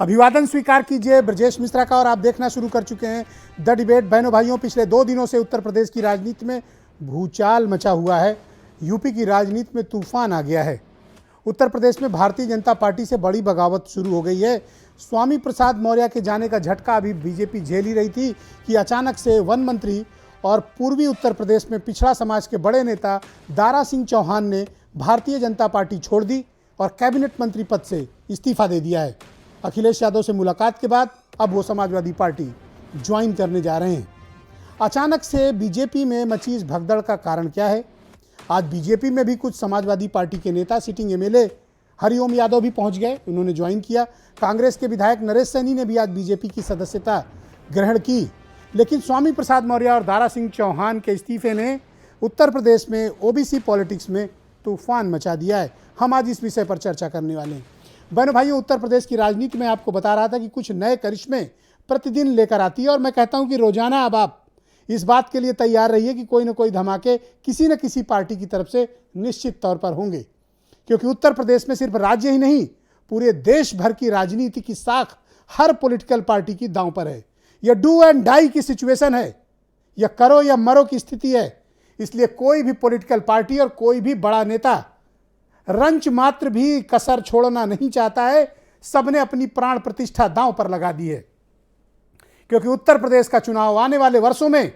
अभिवादन स्वीकार कीजिए ब्रजेश मिश्रा का। और आप देखना शुरू कर चुके हैं द डिबेट। बहनों भाइयों, पिछले 2 दिनों से उत्तर प्रदेश की राजनीति में भूचाल मचा हुआ है। यूपी की राजनीति में तूफान आ गया है। उत्तर प्रदेश में भारतीय जनता पार्टी से बड़ी बगावत शुरू हो गई है। स्वामी प्रसाद मौर्य के जाने का झटका अभी बीजेपी झेल ही रही थी कि अचानक से वन मंत्री और पूर्वी उत्तर प्रदेश में पिछड़ा समाज के बड़े नेता दारा सिंह चौहान ने भारतीय जनता पार्टी छोड़ दी और कैबिनेट मंत्री पद से इस्तीफा दे दिया है। अखिलेश यादव से मुलाकात के बाद अब वो समाजवादी पार्टी ज्वाइन करने जा रहे हैं। अचानक से बीजेपी में मची इस भगदड़ का कारण क्या है? आज बीजेपी में भी कुछ समाजवादी पार्टी के नेता, सिटिंग एमएलए हरिओम यादव भी पहुंच गए, उन्होंने ज्वाइन किया। कांग्रेस के विधायक नरेश सैनी ने भी आज बीजेपी की सदस्यता ग्रहण की। लेकिन स्वामी प्रसाद मौर्य और दारा सिंह चौहान के इस्तीफे ने उत्तर प्रदेश में ओबीसी पॉलिटिक्स में तूफान मचा दिया है। हम आज इस विषय पर चर्चा करने वाले हैं। बहनों भाइयों, उत्तर प्रदेश की राजनीति में आपको बता रहा था कि कुछ नए करिश्मे प्रतिदिन लेकर आती है और मैं कहता हूं कि रोजाना अब आप इस बात के लिए तैयार रहिए कि कोई ना कोई धमाके किसी न किसी पार्टी की तरफ से निश्चित तौर पर होंगे, क्योंकि उत्तर प्रदेश में सिर्फ राज्य ही नहीं, पूरे देश भर की राजनीति की साख हर पॉलिटिकल पार्टी की दांव पर है। यह डू एंड डाई की सिचुएशन है, यह करो या मरो की स्थिति है। इसलिए कोई भी पॉलिटिकल पार्टी और कोई भी बड़ा नेता रंच मात्र भी कसर छोड़ना नहीं चाहता है। सबने अपनी प्राण प्रतिष्ठा दांव पर लगा दी है, क्योंकि उत्तर प्रदेश का चुनाव आने वाले वर्षों में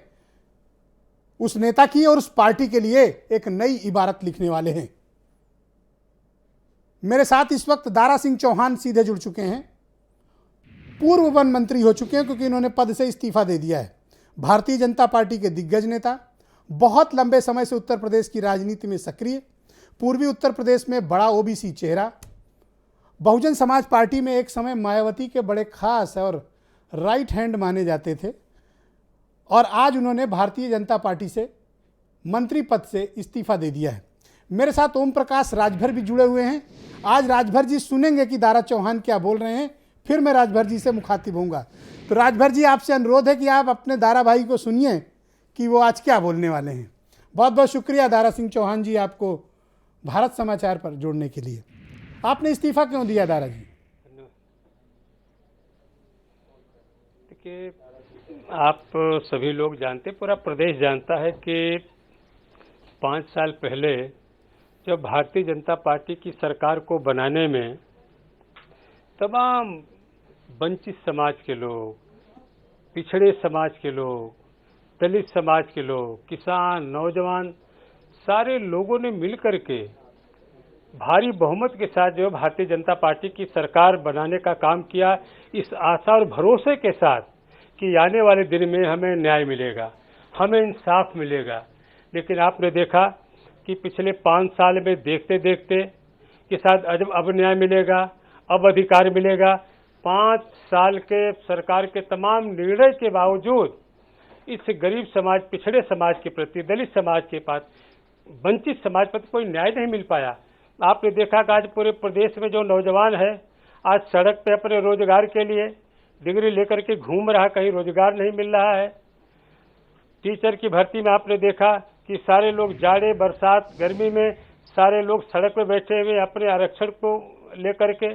उस नेता की और उस पार्टी के लिए एक नई इबारत लिखने वाले हैं। मेरे साथ इस वक्त दारा सिंह चौहान सीधे जुड़ चुके हैं, पूर्व वन मंत्री हो चुके हैं, क्योंकि इन्होंने पद से इस्तीफा दे दिया है। भारतीय जनता पार्टी के दिग्गज नेता, बहुत लंबे समय से उत्तर प्रदेश की राजनीति में सक्रिय, पूर्वी उत्तर प्रदेश में बड़ा ओबीसी चेहरा, बहुजन समाज पार्टी में एक समय मायावती के बड़े खास और राइट हैंड माने जाते थे, और आज उन्होंने भारतीय जनता पार्टी से मंत्री पद से इस्तीफा दे दिया है। मेरे साथ ओम प्रकाश राजभर भी जुड़े हुए हैं। आज राजभर जी सुनेंगे कि दारा चौहान क्या बोल रहे हैं, फिर मैं राजभर जी से मुखातिब होऊंगा। तो राजभर जी, आपसे अनुरोध है कि आप अपने दारा भाई को सुनिए कि वो आज क्या बोलने वाले हैं। बहुत बहुत शुक्रिया दारा सिंह चौहान जी, आपको भारत समाचार पर जोड़ने के लिए। आपने इस्तीफा क्यों दिया दारा जी? देखिए, आप सभी लोग जानते, पूरा प्रदेश जानता है कि 5 साल पहले जब भारतीय जनता पार्टी की सरकार को बनाने में तमाम वंचित समाज के लोग, पिछड़े समाज के लोग, दलित समाज के लोग, किसान, नौजवान, सारे लोगों ने मिलकर के भारी बहुमत के साथ जो भारतीय जनता पार्टी की सरकार बनाने का काम किया, इस आशा और भरोसे के साथ कि आने वाले दिन में हमें न्याय मिलेगा, हमें इंसाफ मिलेगा। लेकिन आपने देखा कि पिछले 5 साल में देखते देखते कि शायद अब न्याय मिलेगा, अब अधिकार मिलेगा। 5 साल के सरकार के तमाम निर्णय के बावजूद इस गरीब समाज, पिछड़े समाज के प्रति, दलित समाज के पास, वंचित समाज पर कोई न्याय नहीं मिल पाया। आपने देखा कि आज पूरे प्रदेश में जो नौजवान है आज सड़क पे अपने रोजगार के लिए डिग्री लेकर के घूम रहा, कहीं रोजगार नहीं मिल रहा है। टीचर की भर्ती में आपने देखा कि सारे लोग जाड़े, बरसात, गर्मी में सारे लोग सड़क पे बैठे हुए अपने आरक्षण को लेकर के।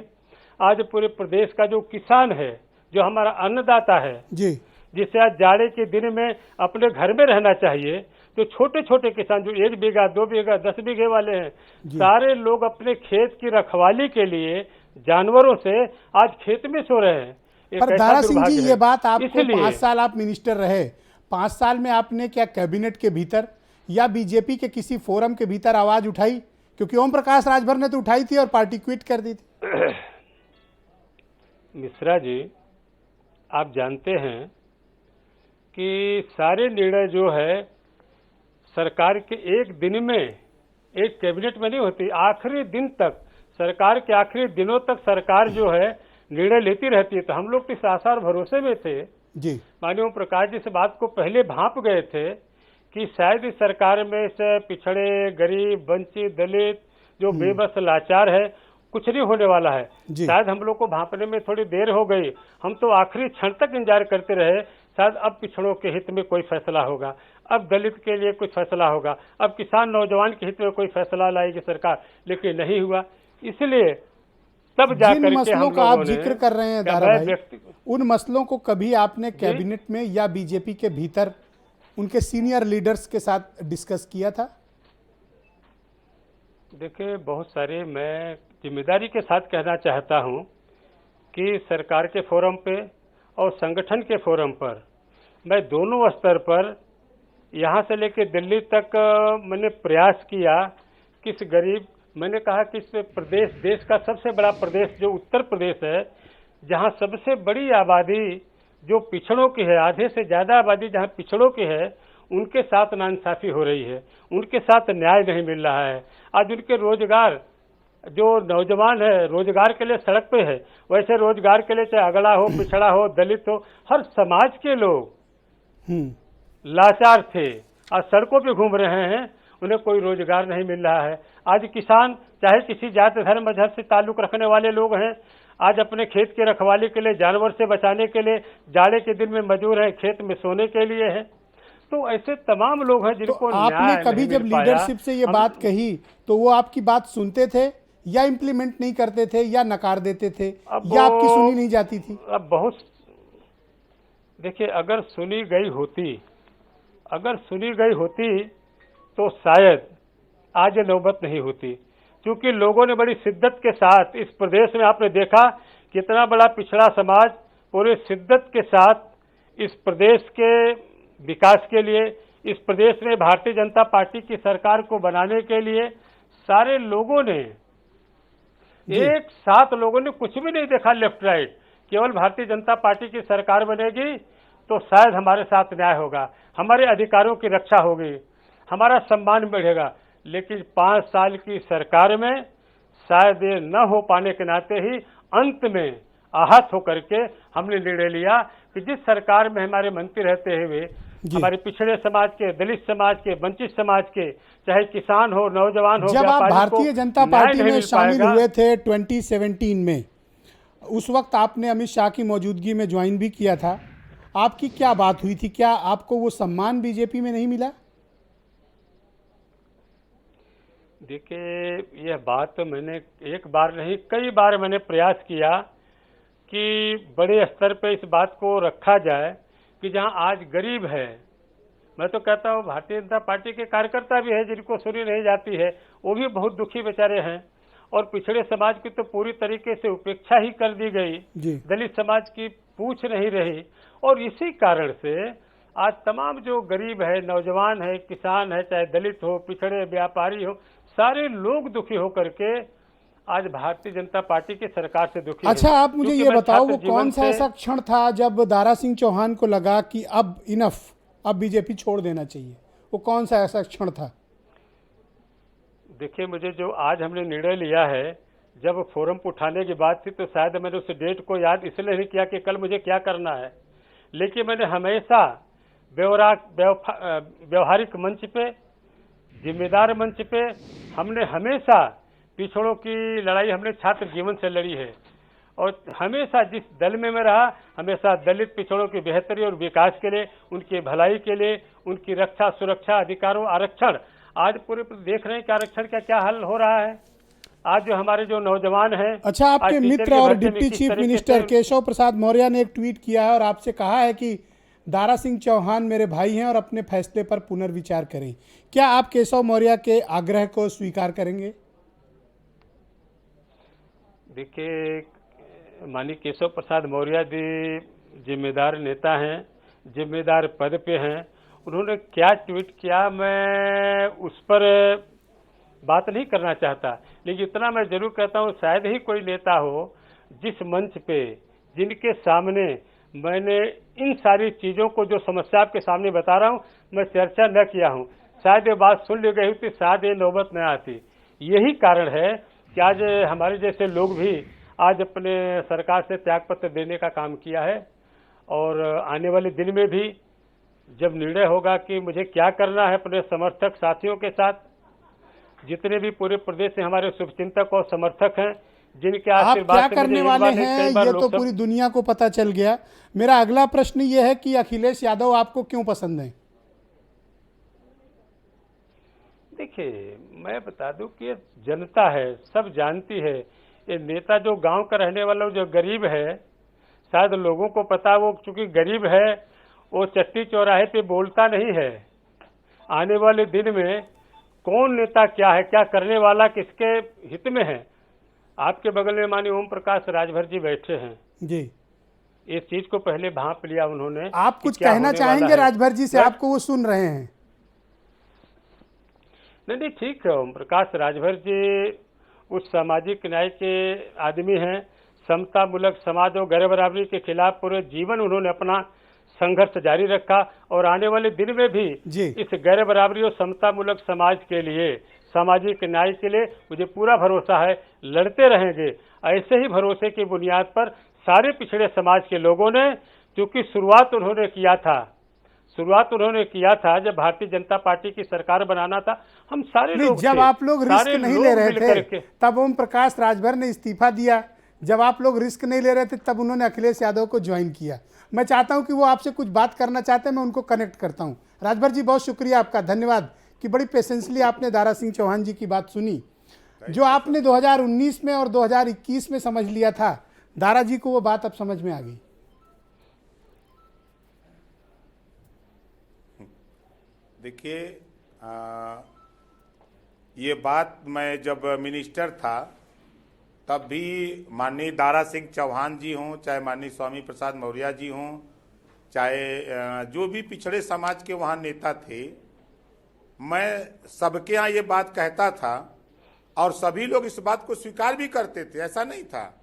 आज पूरे प्रदेश का जो किसान है, जो हमारा अन्नदाता है जी, जिसे आज जाड़े के दिन में अपने घर में रहना चाहिए, तो छोटे छोटे किसान जो 1 बीघा, 2 बीघा, 10 बीघे वाले हैं, सारे लोग अपने खेत की रखवाली के लिए जानवरों से आज खेत में सो रहे हैं। पर दारा सिंह जी, ये बात आपको 5 साल आप मिनिस्टर रहे, 5 साल में आपने क्या कैबिनेट के भीतर या बीजेपी के किसी फोरम के भीतर आवाज उठाई? क्योंकि ओम प्रकाश राजभर ने तो उठाई थी और पार्टी क्विट कर दी थी। मिश्रा जी, आप जानते हैं कि सारे निर्णय जो है सरकार के एक दिन में, एक कैबिनेट में नहीं होती, आखिरी दिन तक, सरकार के आखिरी दिनों तक सरकार जो है निर्णय लेती रहती है। तो हम लोग तो इस आशा और भरोसे में थे जी, माननीय ओम प्रकाश जी इस बात को पहले भांप गए थे कि शायद इस सरकार में से पिछड़े, गरीब, वंचित, दलित, जो बेबस, लाचार है, कुछ नहीं होने वाला है। शायद हम लोग को भांपने में थोड़ी देर हो गई। हम तो आखिरी क्षण तक इंतजार करते रहे, शायद अब पिछड़ों के हित में कोई फैसला होगा, अब दलित के लिए कुछ फैसला होगा, अब किसान, नौजवान के हित में कोई फैसला लाएगी सरकार, लेकिन नहीं हुआ। इसलिए तब जा जिन करके मसलों हम का आप लोगों ने जिक्र कर रहे हैं क्या दारा मैं भाई, व्यक्ति उन मसलों को कभी आपने कैबिनेट में या बीजेपी के भीतर उनके सीनियर लीडर्स के साथ डिस्कस किया था? देखिए, बहुत सारे मैं जिम्मेदारी के साथ कहना चाहता हूं कि सरकार के फोरम पे और संगठन के फोरम पर मैं दोनों स्तर पर यहाँ से लेकर दिल्ली तक मैंने प्रयास किया कि इस गरीब, मैंने कहा कि इस प्रदेश, देश का सबसे बड़ा प्रदेश जो उत्तर प्रदेश है, जहाँ सबसे बड़ी आबादी जो पिछड़ों की है, आधे से ज़्यादा आबादी जहाँ पिछड़ों की है, उनके साथ नाइंसाफ़ी हो रही है, उनके साथ न्याय नहीं मिल रहा है। आज उनके रोजगार, जो नौजवान है रोजगार के लिए सड़क पे है, वैसे रोजगार के लिए चाहे अगड़ा हो, पिछड़ा हो, दलित हो, हर समाज के लोग लाचार थे, आज सड़कों पे घूम रहे हैं, उन्हें कोई रोजगार नहीं मिल रहा है। आज किसान चाहे किसी जाति धर्म मजहब से ताल्लुक रखने वाले लोग हैं, आज अपने खेत की रखवाली के लिए, जानवर से बचाने के लिए, जाड़े के दिन में मजदूर हैं, खेत में सोने के लिए है। तो ऐसे तमाम लोग हैं तो जिनको आपने न्याय कभी नहीं जब मिल पाया। लीडरशिप से ये बात कही तो वो आपकी बात सुनते थे या इम्प्लीमेंट नहीं करते थे या नकार देते थे अब या आपकी सुनी नहीं जाती थी? अब बहुत, देखिए, अगर सुनी गई होती तो शायद आज ये नौबत नहीं होती, क्योंकि लोगों ने बड़ी शिद्दत के साथ इस प्रदेश में, आपने देखा कितना बड़ा पिछड़ा समाज पूरे शिद्दत के साथ इस प्रदेश के विकास के लिए, इस प्रदेश में भारतीय जनता पार्टी की सरकार को बनाने के लिए सारे लोगों ने एक साथ, लोगों ने कुछ भी नहीं देखा लेफ्ट राइट, केवल भारतीय जनता पार्टी की सरकार बनेगी तो शायद हमारे साथ न्याय होगा, हमारे अधिकारों की रक्षा होगी, हमारा सम्मान बढ़ेगा। लेकिन 5 साल की सरकार में शायद ये न हो पाने के नाते ही अंत में आहत होकर के हमने निर्णय लिया कि जिस सरकार में हमारे मंत्री रहते हुए हमारे पिछड़े समाज के, दलित समाज के, वंचित समाज के, चाहे किसान हो, नौजवान हो, जब आप व्यापारी भारतीय जनता न्याय पार्टी नहीं में मिल शामिल पाएगा। हुए थे 2017 में, उस वक्त आपने अमित शाह की मौजूदगी में ज्वाइन भी किया था, आपकी क्या बात हुई थी? क्या आपको वो सम्मान बीजेपी में नहीं मिला? देखिए, यह बात तो मैंने एक बार नहीं, कई बार मैंने प्रयास किया कि बड़े स्तर पे इस बात को रखा जाए कि जहां आज गरीब है, मैं तो कहता हूं भारतीय जनता पार्टी के कार्यकर्ता भी है जिनको सुनी नहीं जाती है, वो भी बहुत दुखी बेचारे हैं, और पिछड़े समाज की तो पूरी तरीके से उपेक्षा ही कर दी गई, दलित समाज की पूछ नहीं रही, और इसी कारण से आज तमाम जो गरीब है, नौजवान है, किसान है, चाहे दलित हो, पिछड़े, व्यापारी हो, सारे लोग दुखी होकर के आज भारतीय जनता पार्टी की सरकार से दुखी अच्छा, है। आप मुझे ये बताओ, वो कौन सा ऐसा क्षण था जब दारा सिंह चौहान को लगा कि अब इनफ, अब बीजेपी छोड़ देना चाहिए? वो कौन सा ऐसा क्षण था? देखिए, मुझे जो आज हमने निर्णय लिया है, जब फोरम पर उठाने की बात थी तो शायद मैंने उस डेट को याद इसलिए नहीं किया कि कल मुझे क्या करना है, लेकिन मैंने हमेशा व्यवहारिक मंच पे, जिम्मेदार मंच पे, हमने हमेशा पिछड़ों की लड़ाई हमने छात्र जीवन से लड़ी है, और हमेशा जिस दल में मैं रहा, हमेशा दलित पिछड़ों की बेहतरी और विकास के लिए, उनकी भलाई के लिए, उनकी रक्षा, सुरक्षा, अधिकारों, आरक्षण, आज पूरे देख रहे हैं कि आरक्षण का क्या हल हो रहा है। आज जो हमारे जो नौजवान हैं, अच्छा, आपके मित्र और deputy chief minister Keshav Prasad Maurya ने एक ट्वीट किया है और आपसे कहा है कि दारा सिंह चौहान मेरे भाई हैं और अपने फैसले पर पुनर्विचार करें। क्या आप केशव मौर्य के आग्रह को स्वीकार करेंगे? देखिए, माननीय केशव प्रसाद मौर्य जी जिम्मेदार नेता हैं, जिम्मेदार पद पे हैं, उन्होंने क्या ट्वीट किया मैं उस पर बात नहीं करना चाहता, लेकिन इतना मैं जरूर कहता हूँ, शायद ही कोई नेता हो जिस मंच पे, जिनके सामने मैंने इन सारी चीज़ों को, जो समस्या आपके सामने बता रहा हूँ, मैं चर्चा न किया हूँ, शायद ये बात सुन ली गई होती, शायद ये नौबत न आती। यही कारण है कि आज हमारे जैसे लोग भी आज अपने सरकार से त्यागपत्र देने का काम किया है, और आने वाले दिन में भी जब निर्णय होगा कि मुझे क्या करना है अपने समर्थक साथियों के साथ, जितने भी पूरे प्रदेश से हमारे शुभचिंतक और समर्थक हैं, जिनके आशीर्वाद आप क्या करने वाले हैं ये तो पूरी दुनिया को पता चल गया। मेरा अगला प्रश्न ये है कि अखिलेश यादव आपको क्यों पसंद है? देखिए, मैं बता दूं कि जनता है, सब जानती है, ये नेता जो गांव का रहने वाला जो गरीब है, शायद लोगों को पता, वो चूंकि गरीब है वो चट्टी चौराहे पे बोलता नहीं है। आने वाले दिन में कौन नेता क्या है, क्या करने वाला किसके हित में है। आपके बगल में माननीय ओम प्रकाश राजभर जी बैठे हैं जी, इस चीज को पहले भांप लिया उन्होंने। आप कुछ कहना चाहेंगे राजभर जी से? आपको वो सुन रहे हैं। नहीं, ठीक है। ओम प्रकाश राजभर जी उस सामाजिक न्याय के आदमी हैं। समता मूलक समाज और गैर बराबरी के खिलाफ पूरे जीवन उन्होंने अपना संघर्ष जारी रखा और आने वाले दिन में भी इस गैर बराबरी और समता मूलक समाज के लिए, सामाजिक न्याय के लिए मुझे पूरा भरोसा है, लड़ते रहेंगे। ऐसे ही भरोसे की बुनियाद पर सारे पिछड़े समाज के लोगों ने, क्योंकि शुरुआत उन्होंने किया था जब भारतीय जनता पार्टी की सरकार बनाना था, हम सारे लोग जब आप लोग रिस्क नहीं ले रहे थे तब ओम प्रकाश राजभर ने इस्तीफा दिया। जब आप लोग रिस्क नहीं ले रहे थे तब उन्होंने अखिलेश यादव को ज्वाइन किया। मैं चाहता हूं कि वो आपसे कुछ बात करना चाहते हैं, मैं उनको कनेक्ट करता हूं। राजभर जी, बहुत शुक्रिया आपका, धन्यवाद कि बड़ी पेशेंसली आपने दारा सिंह चौहान जी की बात सुनी। जो आपने 2019 में और 2021 में समझ लिया था, दारा जी को वो बात अब समझ में आ गई। देखिए, ये बात मैं जब मिनिस्टर था तब भी माननीय दारा सिंह चौहान जी हों, चाहे माननीय स्वामी प्रसाद मौर्य जी हों, चाहे जो भी पिछड़े समाज के वहाँ नेता थे, मैं सबके यहाँ ये बात कहता था और सभी लोग इस बात को स्वीकार भी करते थे। ऐसा नहीं था,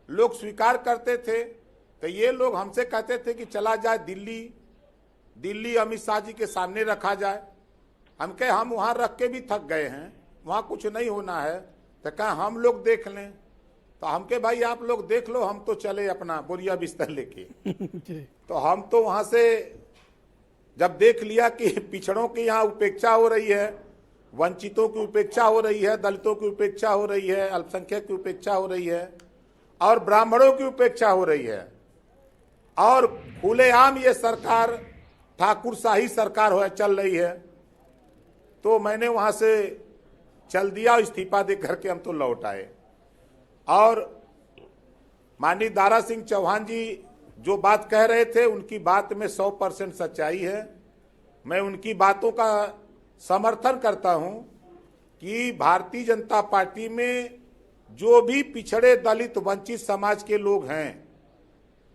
लोग स्वीकार करते थे। तो ये लोग हमसे कहते थे कि चला जाए दिल्ली अमित शाह जी के सामने रखा जाए। हम कहे हम वहाँ रख के भी थक गए हैं, वहाँ कुछ नहीं होना है। तो कहा हम लोग देख लें। तो हम के भाई आप लोग देख लो, हम तो चले अपना बोरिया बिस्तर लेके। तो हम तो वहाँ से जब देख लिया कि पिछड़ों की यहाँ उपेक्षा हो रही है, वंचितों की उपेक्षा हो रही है, दलितों की उपेक्षा हो रही है, अल्पसंख्यक की उपेक्षा हो रही है और ब्राह्मणों की उपेक्षा हो रही है और खुलेआम ये सरकार ठाकुरशाही सरकार हो चल रही है, तो मैंने वहाँ से चल दिया। इस्तीफा दे करके हम तो लौट आए। और माननीय दारा सिंह चौहान जी जो बात कह रहे थे, उनकी बात में 100% सच्चाई है। मैं उनकी बातों का समर्थन करता हूं कि भारतीय जनता पार्टी में जो भी पिछड़े दलित वंचित समाज के लोग हैं,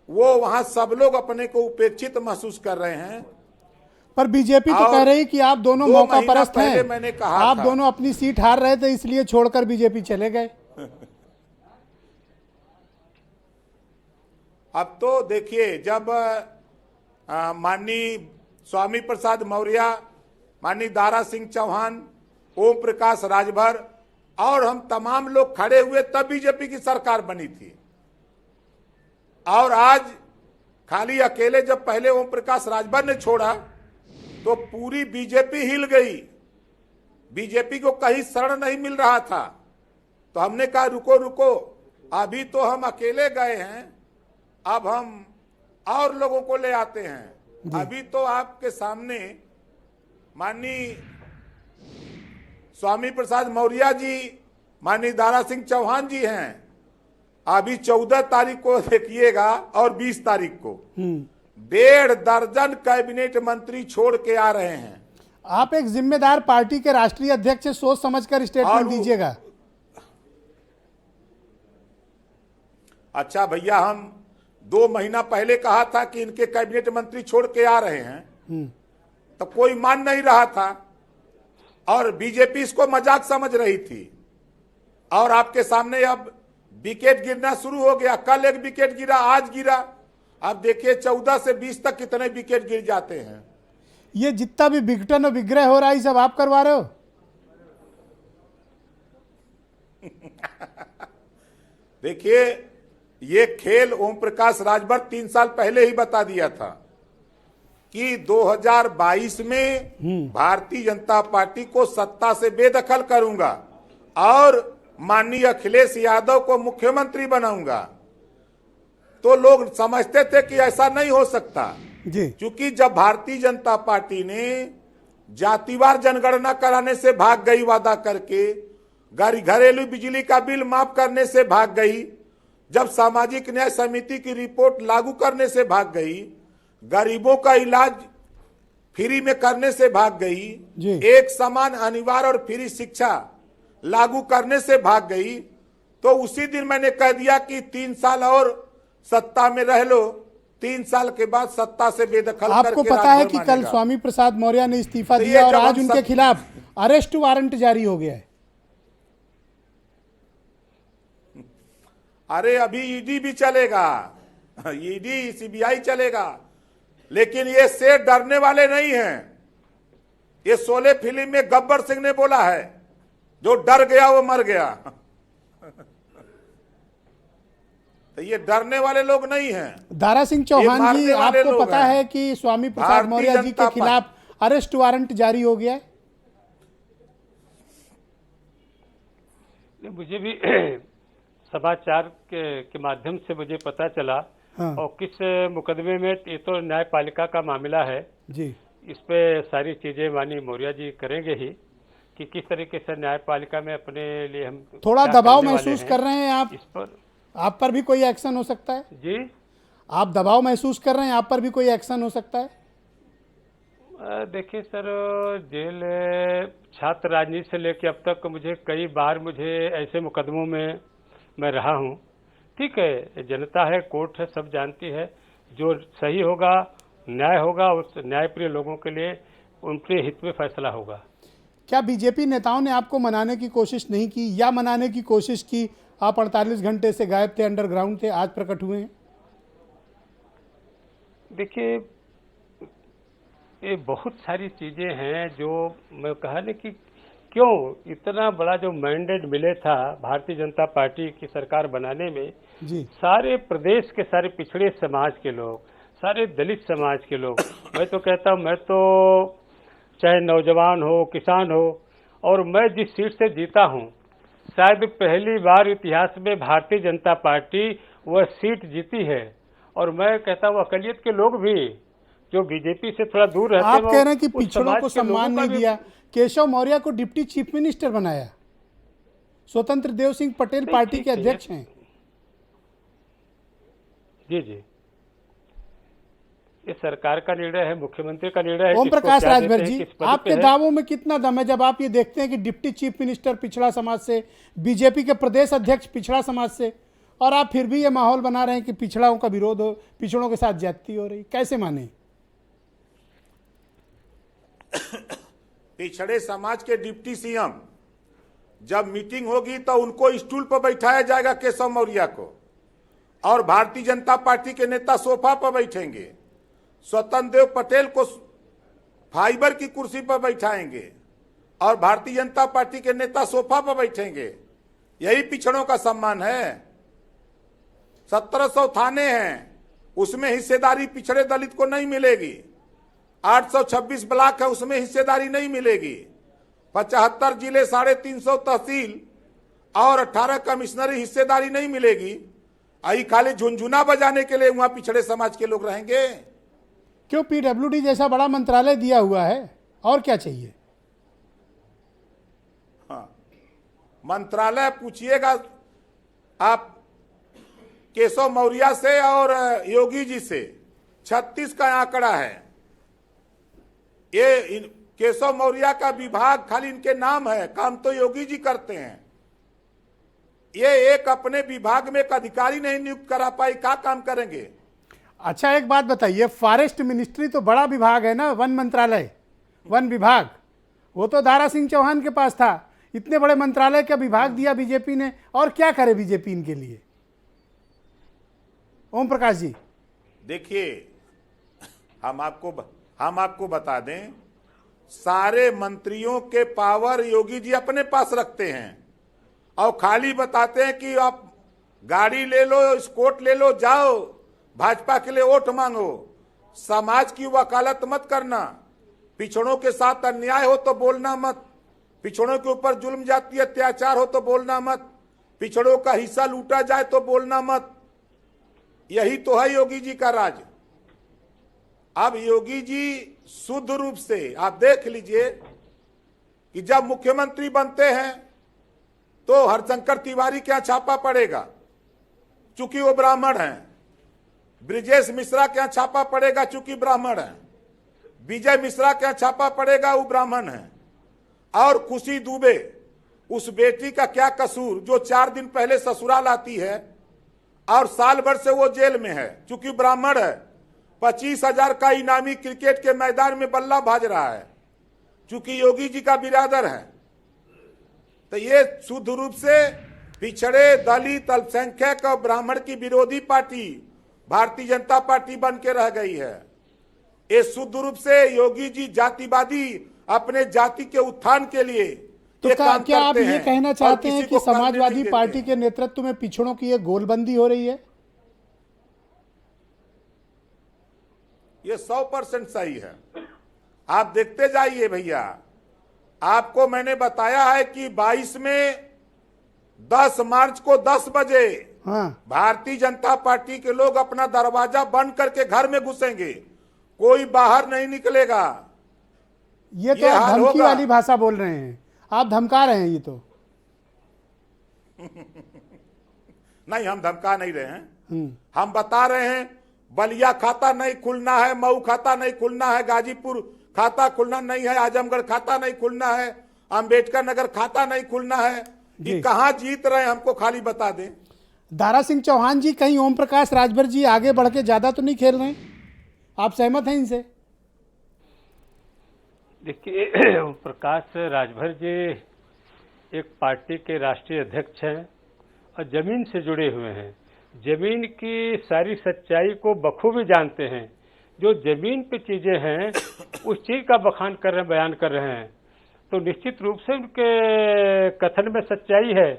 वो वहां सब लोग अपने को उपेक्षित महसूस कर रहे हैं। पर बीजेपी तो कह रही कि आप दोनों मौका परस्त हैं। मैंने कहा आप दोनों अपनी सीट हार रहे थे, इसलिए छोड़कर बीजेपी चले गए। अब तो देखिए, जब माननीय स्वामी प्रसाद मौर्य, माननीय दारा सिंह चौहान, ओम प्रकाश राजभर और हम तमाम लोग खड़े हुए तब बीजेपी की सरकार बनी थी। और आज खाली अकेले जब पहले ओम प्रकाश राजभर ने छोड़ा तो पूरी बीजेपी हिल गई। बीजेपी को कहीं शरण नहीं मिल रहा था। तो हमने कहा रुको, अभी तो हम अकेले गए हैं, अब हम और लोगों को ले आते हैं। अभी तो आपके सामने माननीय स्वामी प्रसाद मौर्य जी, माननीय दारा सिंह चौहान जी हैं। अभी 14 तारीख को देखिएगा और 20 तारीख को 1.5 दर्जन कैबिनेट मंत्री छोड़ के आ रहे हैं। आप एक जिम्मेदार पार्टी के राष्ट्रीय अध्यक्ष से सोच समझकर स्टेटमेंट दीजिएगा। अच्छा भैया, हम 2 महीना पहले कहा था कि इनके कैबिनेट मंत्री छोड़ के आ रहे हैं, तो कोई मान नहीं रहा था और बीजेपी इसको मजाक समझ रही थी। और आपके सामने अब विकेट गिरना शुरू हो गया। कल एक विकेट गिरा, आज गिरा। अब देखिए 14 से 20 तक कितने विकेट गिर जाते हैं। ये जितना भी विघटन और विग्रह हो रहा है, सब आप करवा रहे हो। देखिए, ये खेल ओम प्रकाश राजभर 3 साल पहले ही बता दिया था कि 2022 में भारतीय जनता पार्टी को सत्ता से बेदखल करूंगा और माननीय अखिलेश यादव को मुख्यमंत्री बनाऊंगा। तो लोग समझते थे कि ऐसा नहीं हो सकता जी, क्योंकि जब भारतीय जनता पार्टी ने जातिवार जनगणना कराने से भाग गई वादा करके, घरेलू बिजली का बिल माफ करने से भाग गई, जब सामाजिक न्याय समिति की रिपोर्ट लागू करने से भाग गई, गरीबों का इलाज फ्री में करने से भाग गई, एक समान अनिवार्य और फ्री शिक्षा लागू करने से भाग गई, तो उसी दिन मैंने कह दिया कि 3 साल और सत्ता में रह लो, 3 साल के बाद सत्ता से बेदखल करके आपको पता है कि कल स्वामी प्रसाद मौर्य ने इस्तीफा दिया और आज उनके खिलाफ अरेस्ट वारंट जारी हो गया है। अरे अभी ईडी भी चलेगा, ईडी सीबीआई चलेगा, लेकिन ये शेर डरने वाले नहीं हैं। ये शोले फिल्म में गब्बर सिंह ने बोला है, जो डर गया वो मर गया। तो ये डरने वाले लोग नहीं हैं। दारा सिंह चौहान जी, आपको पता है कि स्वामी प्रसाद मौर्य जी के खिलाफ अरेस्ट वारंट जारी हो गया है? मुझे भी समाचार के माध्यम से मुझे पता चला। हाँ। और किस मुकदमे में, ये तो न्यायपालिका का मामला है जी, इस पे सारी चीजें माननीय मौर्य जी करेंगे ही कि किस तरीके से न्यायपालिका में अपने लिए हम थोड़ा दबाव महसूस कर रहे हैं आप, इस पर आप पर भी कोई एक्शन हो सकता है जी? आप दबाव महसूस कर रहे हैं, आप पर भी कोई एक्शन हो सकता है? देखिए सर, जेल छात्र राजनीति से लेकर अब तक मुझे कई बार ऐसे मुकदमों में मैं रहा हूँ। ठीक है, जनता है, कोर्ट है, सब जानती है, जो सही होगा, न्याय होगा, उस न्यायप्रिय लोगों के लिए उनके हित में फैसला होगा। क्या बीजेपी नेताओं ने आपको मनाने की कोशिश नहीं की, या मनाने की कोशिश की? आप 48 घंटे से गायब थे, अंडरग्राउंड थे, आज प्रकट हुए हैं। देखिए, ये बहुत सारी चीजें हैं जो मैं कहा ना कि क्यों इतना बड़ा जो मैंडेट मिले था भारतीय जनता पार्टी की सरकार बनाने में जी, सारे प्रदेश के सारे पिछड़े समाज के लोग, सारे दलित समाज के लोग, मैं तो कहता हूँ, मैं तो चाहे नौजवान हो, किसान हो, और मैं जिस सीट से जीता हूँ, शायद पहली बार इतिहास में भारतीय जनता पार्टी वह सीट जीती है। और मैं कहता हूँ अकलियत के लोग भी जो बीजेपी से थोड़ा दूर रहते हैं, आप कह रहे हैं कि पिछड़ों को सम्मान नहीं दिया। केशव मौर्य को डिप्टी चीफ मिनिस्टर बनाया, स्वतंत्र देव सिंह पटेल पार्टी के अध्यक्ष हैं। जी जी, ये सरकार का निर्णय है, मुख्यमंत्री का निर्णय है। ओम प्रकाश राजभर जी, आपके दावों में कितना दम है जब आप ये देखते हैं कि डिप्टी चीफ मिनिस्टर पिछड़ा समाज से, बीजेपी के प्रदेश अध्यक्ष पिछड़ा समाज से, और आप फिर भी ये माहौल बना रहे हैं कि पिछड़ों का विरोध हो, पिछड़ों के साथ ज्यादती हो रही, कैसे माने? पिछड़े समाज के डिप्टी सीएम जब मीटिंग होगी तो उनको स्टूल पर बैठाया जाएगा, केशव मौर्य को, और भारतीय जनता पार्टी के नेता सोफा पर बैठेंगे, स्वतंत्र देव पटेल को फाइबर की कुर्सी पर बैठाएंगे, और भारतीय जनता पार्टी के नेता सोफा पर बैठेंगे। यही पिछड़ों का सम्मान है। 1700 थाने हैं, उसमें हिस्सेदारी पिछड़े दलित को नहीं मिलेगी। 826 ब्लॉक है, उसमें हिस्सेदारी नहीं मिलेगी। 75 जिले, 350 तहसील और 18 कमिश्नरी हिस्सेदारी नहीं मिलेगी। आई खाली झुनझुना बजाने के लिए वहां पिछड़े समाज के लोग रहेंगे। क्यों? पीडब्ल्यूडी जैसा बड़ा मंत्रालय दिया हुआ है, और क्या चाहिए? हाँ, मंत्रालय पूछिएगा आप केशव मौर्य से और योगी जी से, 36 का आंकड़ा है। ये केशव मौर्य का विभाग खाली इनके नाम है, काम तो योगी जी करते हैं। ये एक अपने विभाग में एक अधिकारी नहीं नियुक्त करा पाई, क्या काम करेंगे? अच्छा, एक बात बताइए, फॉरेस्ट मिनिस्ट्री तो बड़ा विभाग है ना, वन मंत्रालय, वन विभाग, वो तो दारा सिंह चौहान के पास था। इतने बड़े मंत्रालय का विभाग दिया बीजेपी ने, और क्या करे बीजेपी इनके लिए? ओम प्रकाश जी, देखिए, हम आपको बता दें, सारे मंत्रियों के पावर योगी जी अपने पास रखते हैं, और खाली बताते हैं कि आप गाड़ी ले लो, स्कॉट ले लो, जाओ भाजपा के लिए वोट मांगो। समाज की वकालत मत करना, पिछड़ों के साथ अन्याय हो तो बोलना मत, पिछड़ों के ऊपर जुल्म जाति अत्याचार हो तो बोलना मत, पिछड़ों का हिस्सा लूटा जाए तो बोलना मत। यही तो है योगी जी का राज। अब योगी जी शुद्ध रूप से आप देख लीजिए कि जब मुख्यमंत्री बनते हैं तो हरशंकर तिवारी क्या छापा पड़ेगा, चूंकि वो ब्राह्मण हैं। ब्रिजेश मिश्रा क्या छापा पड़ेगा, चूंकि ब्राह्मण हैं। विजय मिश्रा क्या छापा पड़ेगा, वो ब्राह्मण हैं। और खुशी दुबे, उस बेटी का क्या कसूर जो 4 दिन पहले ससुराल आती है और साल भर से वो जेल में है, चूंकि ब्राह्मण है। 25,000 का इनामी क्रिकेट के मैदान में बल्ला भाज रहा है, चूंकि योगी जी का बिरादर है। तो ये शुद्ध रूप से पिछड़े, दलित, अल्पसंख्यक और ब्राह्मण की विरोधी पार्टी भारतीय जनता पार्टी बन के रह गई है। ये शुद्ध रूप से योगी जी जातिवादी अपने जाति के उत्थान के लिए तो क्या आप ये कहना चाहते हैं कि समाजवादी पार्टी के नेतृत्व में पिछड़ों की ये गोलबंदी हो रही है? ये 100% सही है। आप देखते जाइए भैया, आपको मैंने बताया है कि 22 में 10 मार्च को 10 बजे भारतीय जनता पार्टी के लोग अपना दरवाजा बंद करके घर में घुसेंगे, कोई बाहर नहीं निकलेगा। ये तो आप धमकी वाली भाषा बोल रहे हैं, आप धमका रहे हैं। ये तो नहीं, हम धमका नहीं रहे हैं। हम बता रहे हैं बलिया खाता नहीं खुलना है, मऊ खाता नहीं खुलना है, गाजीपुर खाता खुलना नहीं है, आजमगढ़ खाता नहीं खुलना है, अंबेडकर नगर खाता नहीं खुलना है। कि कहां जीत रहे हैं हमको खाली बता दें। दारा सिंह चौहान जी, कहीं ओम प्रकाश राजभर जी आगे बढ़ के ज्यादा तो नहीं खेल रहे हैं? आप सहमत हैं इनसे? देखिए, ओम प्रकाश राजभर जी एक पार्टी के राष्ट्रीय अध्यक्ष हैं और जमीन से जुड़े हुए हैं। जमीन की सारी सच्चाई को बखूबी जानते हैं। जो जमीन पे चीजें हैं उस चीज का बखान कर रहे हैं, बयान कर रहे हैं, तो निश्चित रूप से उनके कथन में सच्चाई है।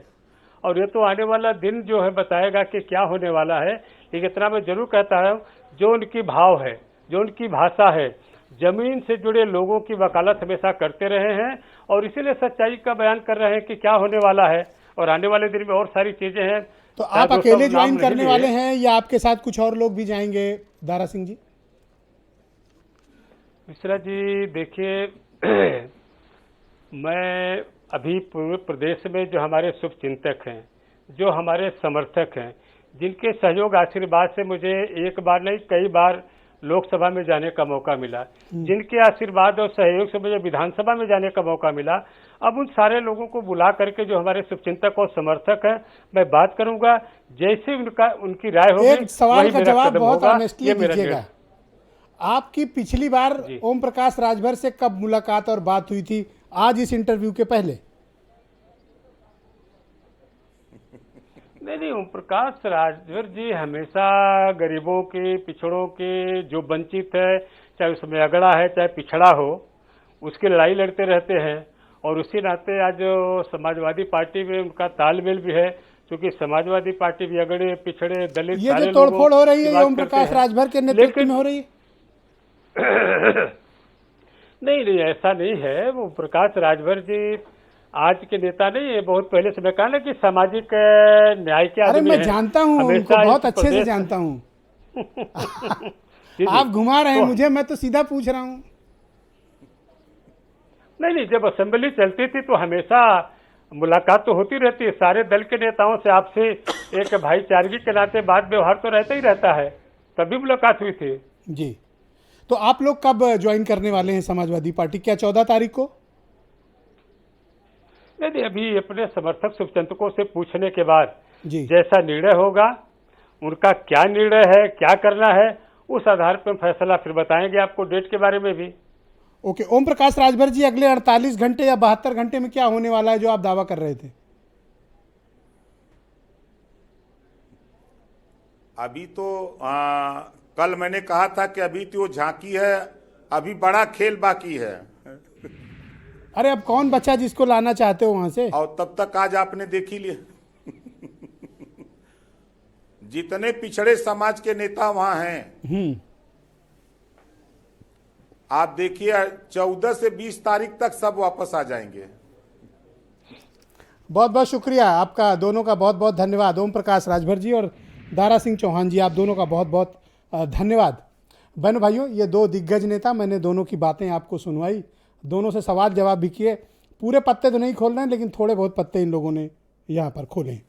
और ये तो आने वाला दिन जो है बताएगा कि क्या होने वाला है। लेकिन इतना मैं जरूर कहता हूँ, जो उनकी भाव है, जो उनकी भाषा है, जमीन से जुड़े लोगों की वकालत हमेशा करते रहे हैं और इसीलिए सच्चाई का बयान कर रहे हैं कि क्या होने वाला है। और आने वाले दिन में और सारी चीजें हैं। तो आप अकेले ज्वाइन करने वाले हैं या आपके साथ कुछ और लोग भी जाएंगे दारा सिंह जी? मिश्रा जी, देखिए, मैं अभी पूरे प्रदेश में जो हमारे शुभ चिंतक हैं, जो हमारे समर्थक हैं, जिनके सहयोग आशीर्वाद से मुझे एक बार नहीं कई बार लोकसभा में जाने का मौका मिला, जिनके आशीर्वाद और सहयोग से मुझे विधानसभा में जाने का मौका मिला, अब उन सारे लोगों को बुला करके जो हमारे शुभचिंतक और समर्थक हैं, मैं बात करूंगा। जैसे उनकी राय होगी, एक सवाल का जवाब बहुत ऑनेस्टली दीजिएगा। आपकी पिछली बार ओम प्रकाश राजभर से कब मुलाकात और बात हुई थी, आज इस इंटरव्यू के पहले? नहीं, ओम प्रकाश राजभर जी हमेशा गरीबों के, पिछड़ों के, जो वंचित है, चाहे उसमें अगड़ा है चाहे पिछड़ा हो, उसकी लड़ाई लड़ते रहते हैं। और उसी नाते आज समाजवादी पार्टी में उनका तालमेल भी है, क्योंकि समाजवादी पार्टी भी अगड़े, पिछड़े, दलित, ये जो तोड़फोड़ हो रही है ओम प्रकाश राजभर के नेतृत्व में हो रही है? नहीं, ऐसा नहीं है। वो प्रकाश राजभर जी आज के नेता नहीं है, बहुत पहले से मैं कहा ना कि सामाजिक न्याय के आदमी हैं। मैं जानता हूँ उनको, बहुत अच्छे से जानता हूँ। आप घुमा रहे हैं मुझे, मैं तो सीधा पूछ रहा हूँ। नहीं, जब असेंबली चलती थी तो हमेशा मुलाकात तो होती रहती है सारे दल के नेताओं से। आपसे एक भाईचारगी के नाते बात व्यवहार तो रहता ही रहता है, तभी मुलाकात हुई थी जी। तो आप लोग कब ज्वाइन करने वाले हैं समाजवादी पार्टी? क्या 14 तारीख को? नहीं, अभी अपने समर्थक शुभचिंतकों से पूछने के बाद जैसा निर्णय होगा, उनका क्या निर्णय है, क्या करना है, उस आधार पर फैसला फिर बताएंगे आपको, डेट के बारे में भी। ओके। ओम प्रकाश राजभर जी, अगले 48 घंटे या 72 घंटे में क्या होने वाला है जो आप दावा कर रहे थे? अभी तो कल मैंने कहा था कि अभी तो झांकी है, अभी बड़ा खेल बाकी है। अरे अब कौन बचा जिसको लाना चाहते हो वहां से? और तब तक आज आपने देख ही लिया। जितने पिछड़े समाज के नेता वहां हैं, आप देखिए 14 से 20 तारीख तक सब वापस आ जाएंगे। बहुत बहुत शुक्रिया आपका, दोनों का बहुत बहुत धन्यवाद। ओम प्रकाश राजभर जी और दारा सिंह चौहान जी, आप दोनों का बहुत बहुत धन्यवाद। बहनों भाइयों, ये दो दिग्गज नेता, मैंने दोनों की बातें आपको सुनवाई, दोनों से सवाल जवाब भी किए। पूरे पत्ते तो नहीं खोल रहे हैं, लेकिन थोड़े बहुत पत्ते इन लोगों ने यहाँ पर खोलें।